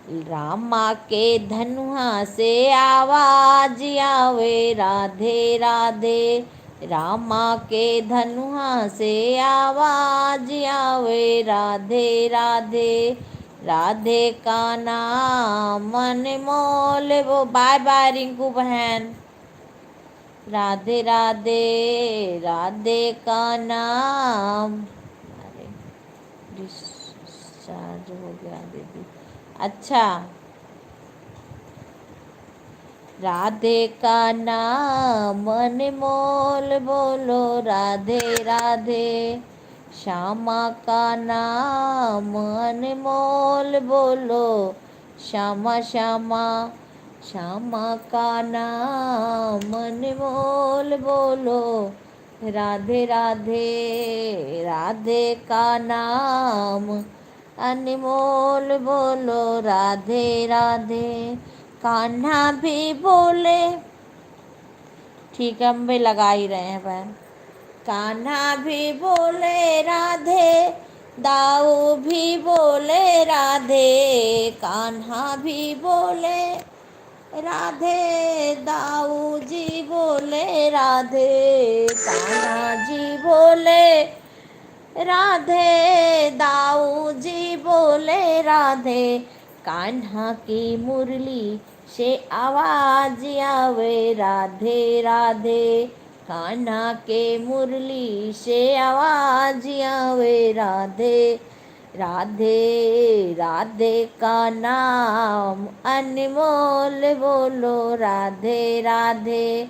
रामा के धनुहा से आवाज आवे, राधे राधे। रामा के धनुहा से आवाज आवे, राधे राधे। राधे का नाम अनमोल वो। बाय बाय रिंकू बहन, राधे राधे। राधे का नाम, अरे डिस्चार्ज हो गया दीदी। अच्छा, राधे का नाम अनमोल बोलो, राधे राधे। श्यामा का नाम अनमोल बोलो, श्यामा श्यामा। श्यामा का नाम अनमोल बोलो, राधे राधे। राधे का नाम अनमोल बोलो, राधे राधे। कान्हा भी बोले, ठीक है हम भी लगा ही रहे हैं बहन। कान्हा भी बोले राधे, दाऊ भी बोले राधे। कान्हा भी बोले राधे दाऊ जी बोले राधे, कान्हा जी बोले राधे, दाऊ जी बोले राधे, कान्हा की मुरली से आवाज आवे राधे राधे, कान्हा के मुरली से आवाज आवे राधे राधे। राधे का नाम अनमोल बोलो राधे राधे,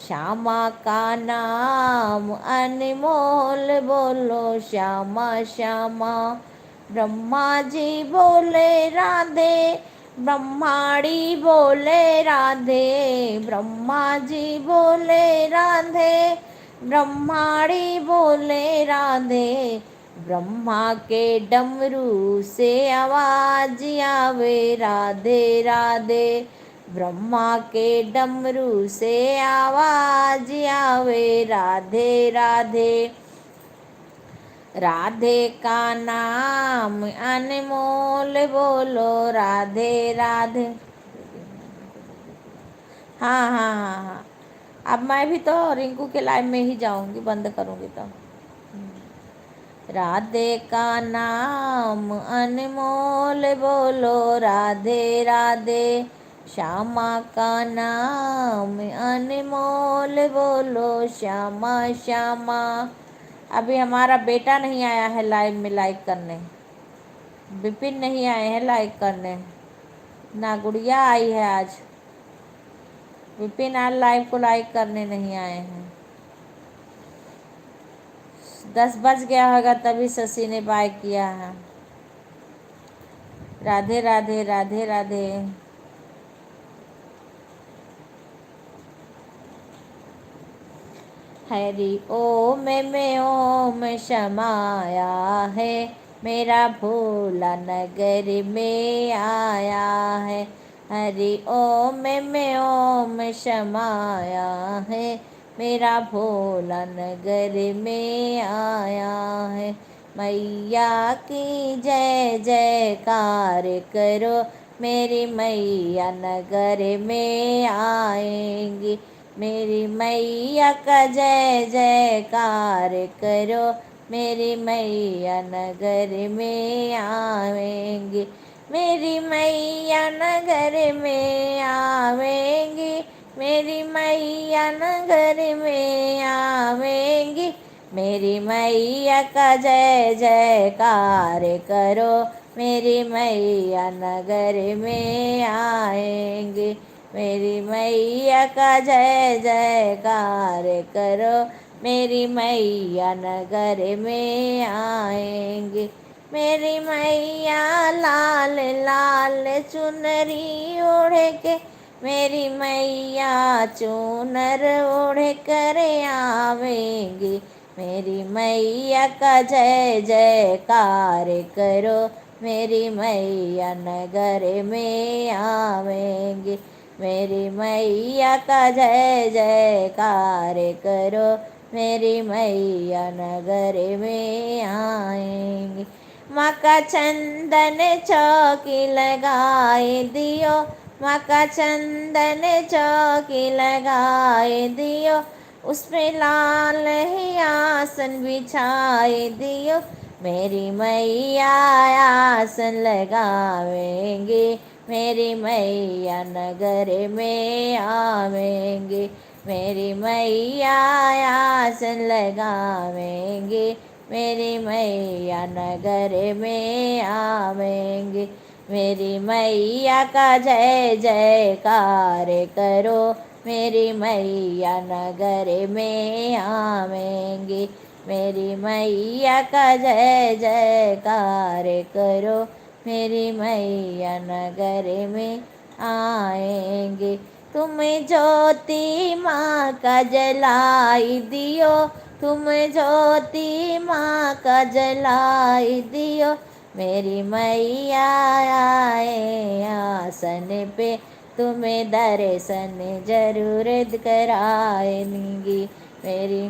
श्यामा का नाम अनमोल बोलो श्यामा श्यामा। ब्रह्मा जी बोले राधे, ब्रह्माणी बोले राधे, ब्रह्मा जी बोले राधे, ब्रह्माणी बोले राधे, ब्रह्मा के डमरू से आवाज आवे राधे राधे, ब्रह्मा के डमरू से आवाज आवे राधे राधे। राधे का नाम अनमोल बोलो राधे राधे। हाँ हाँ हाँ हाँ, अब मैं भी तो रिंकू के लाइव में ही जाऊंगी, बंद करूंगी तो। राधे का नाम अनमोल बोलो राधे राधे, श्यामा का नाम अनमोल बोलो श्यामा श्यामा। अभी हमारा बेटा नहीं आया है लाइव में लाइक करने, विपिन नहीं आए हैं लाइक करने, ना गुड़िया आई है आज। विपिन आज लाइव को लाइक करने नहीं आए हैं। 10 बज गया होगा तभी शशि ने बाय किया है। राधे राधे राधे राधे। हरि ओम में ओम समाया है, मेरा भोला नगर में आया है। हरि ओम में ओम समाया है, मेरा भोला नगर में आया है। मैया की जय जयकार करो, मेरी मैया नगर में आएंगी। मेरी मैया का जय जयकार करो, मेरी मैया नगर में आवेंगी। मेरी मैया नगर में आवेंगी, मेरी मैया नगर में आवेंगी। मेरी मैया का जय जयकार करो, मेरी मैया नगर में आएंगी। मेरी मैया का जय जयकार करो, मेरी मैया नगर में आएंगी। मेरी मैया लाल लाल चुनरी ओढ़ के, मेरी मैया चुनर ओढ़ कर आवेंगी। मेरी मैया का जय जयकार करो, मेरी मैया नगर में आवेंगी। मेरी मैया का जय जयकार करो, मेरी मैया नगर में आएंगी। माँ का चंदन चौकी लगाए दियो, माँ का चंदन चौकी लगाए दियो, उसमें लाल ही आसन बिछाए दियो। मेरी मैया आसन लगावेंगी, मेरी मैया नगर में आवेंगी। मेरी मैया आसन लगावेंगी, मेरी मैया नगर में आवेंगी। मेरी मैया का जय जयकार करो, मेरी मैया नगर में आवेंगी। मेरी मैया का जय जयकार करो, मेरी मैया नगर में आएंगे। तुम ज्योति माँ का जलाई दियो, तुम ज्योति माँ का जलाई दियो। मेरी मैया आए आसन पे, तुम्हें दर्शन जरूर कराएंगी। मेरी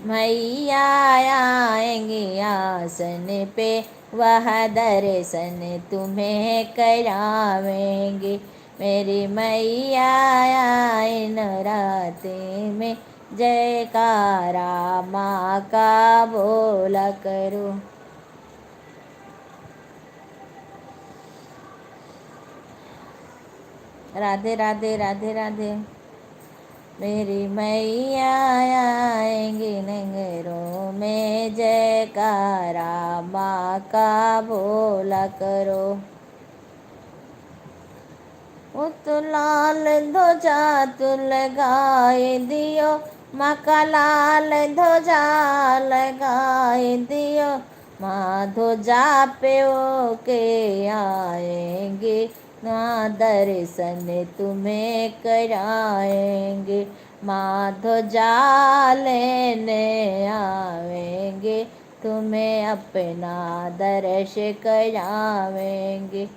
मैया आएंगी आसन पे, वह दर्शन तुम्हें करावेंगे। मेरी मैया आए नवरात्रि में, जयकारा माँ का बोला करो। राधे राधे राधे राधे। मेरी मैया आएंगी नगरों में, जयकारा माँ का बोला करो। लाल ध्वजा तू लगाए दियो, माँ का लाल ध्वजा लगाए दियो। माँ ध्वजा पे ओ के आएंगे, माँ दर्शन तुम्हें कराएंगे। माँ ध्वजा लेने आवेंगे, तुम्हें अपना दर्श करावेंगे।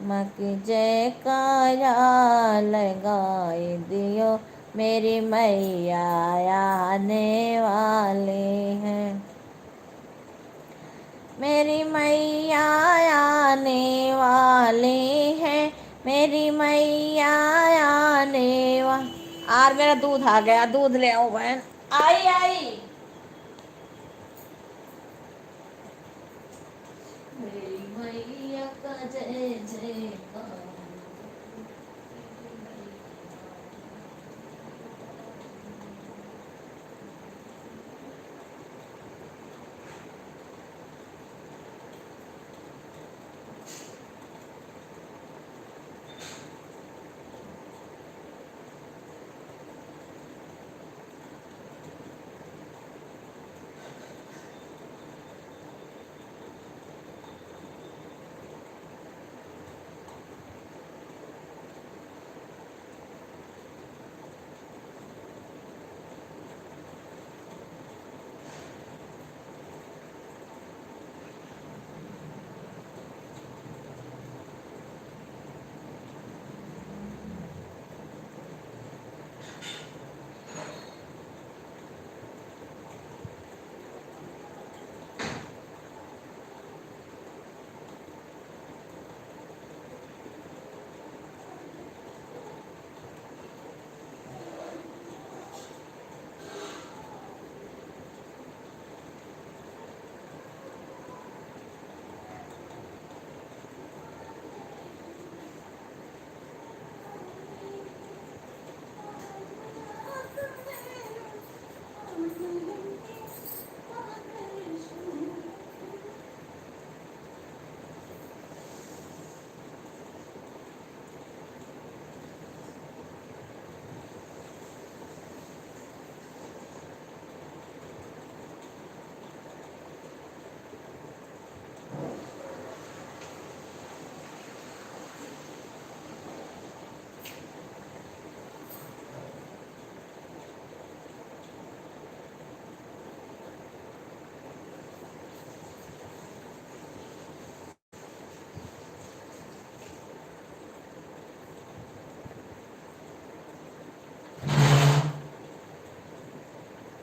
माँ की जयकारा लगाए दियो, मेरी मैया आने वाली है। मेरी मैया आने वाली है, मेरी मैया आने आर मेरा दूध आ गया, दूध ले आओ बहन। आई आई। मेरी मैया का जय जयकार।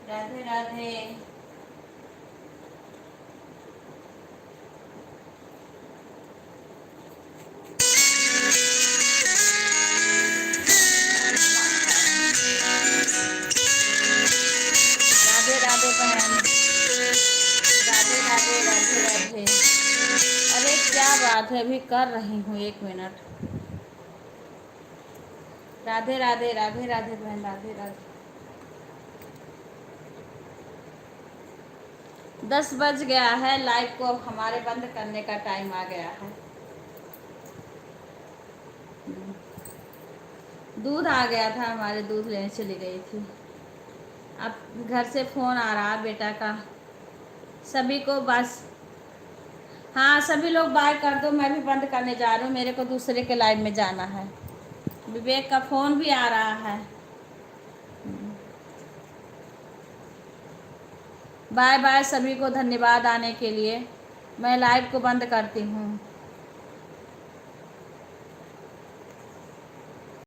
राधे राधे। राधे राधे बहन। राधे राधे राधे राधे। अरे क्या बात है, अभी कर रही हूँ, 1 मिनट। राधे राधे राधे राधे बहन, राधे राधे। 10 बज गया है, लाइव को अब हमारे बंद करने का टाइम आ गया है। दूध आ गया था, हमारे दूध लेने चली गई थी। अब घर से फ़ोन आ रहा बेटा का। सभी को बस, हाँ सभी लोग बाय कर दो, मैं भी बंद करने जा रही हूँ, मेरे को दूसरे के लाइव में जाना है। विवेक का फ़ोन भी आ रहा है। बाय बाय, सभी को धन्यवाद आने के लिए। मैं लाइव को बंद करती हूँ।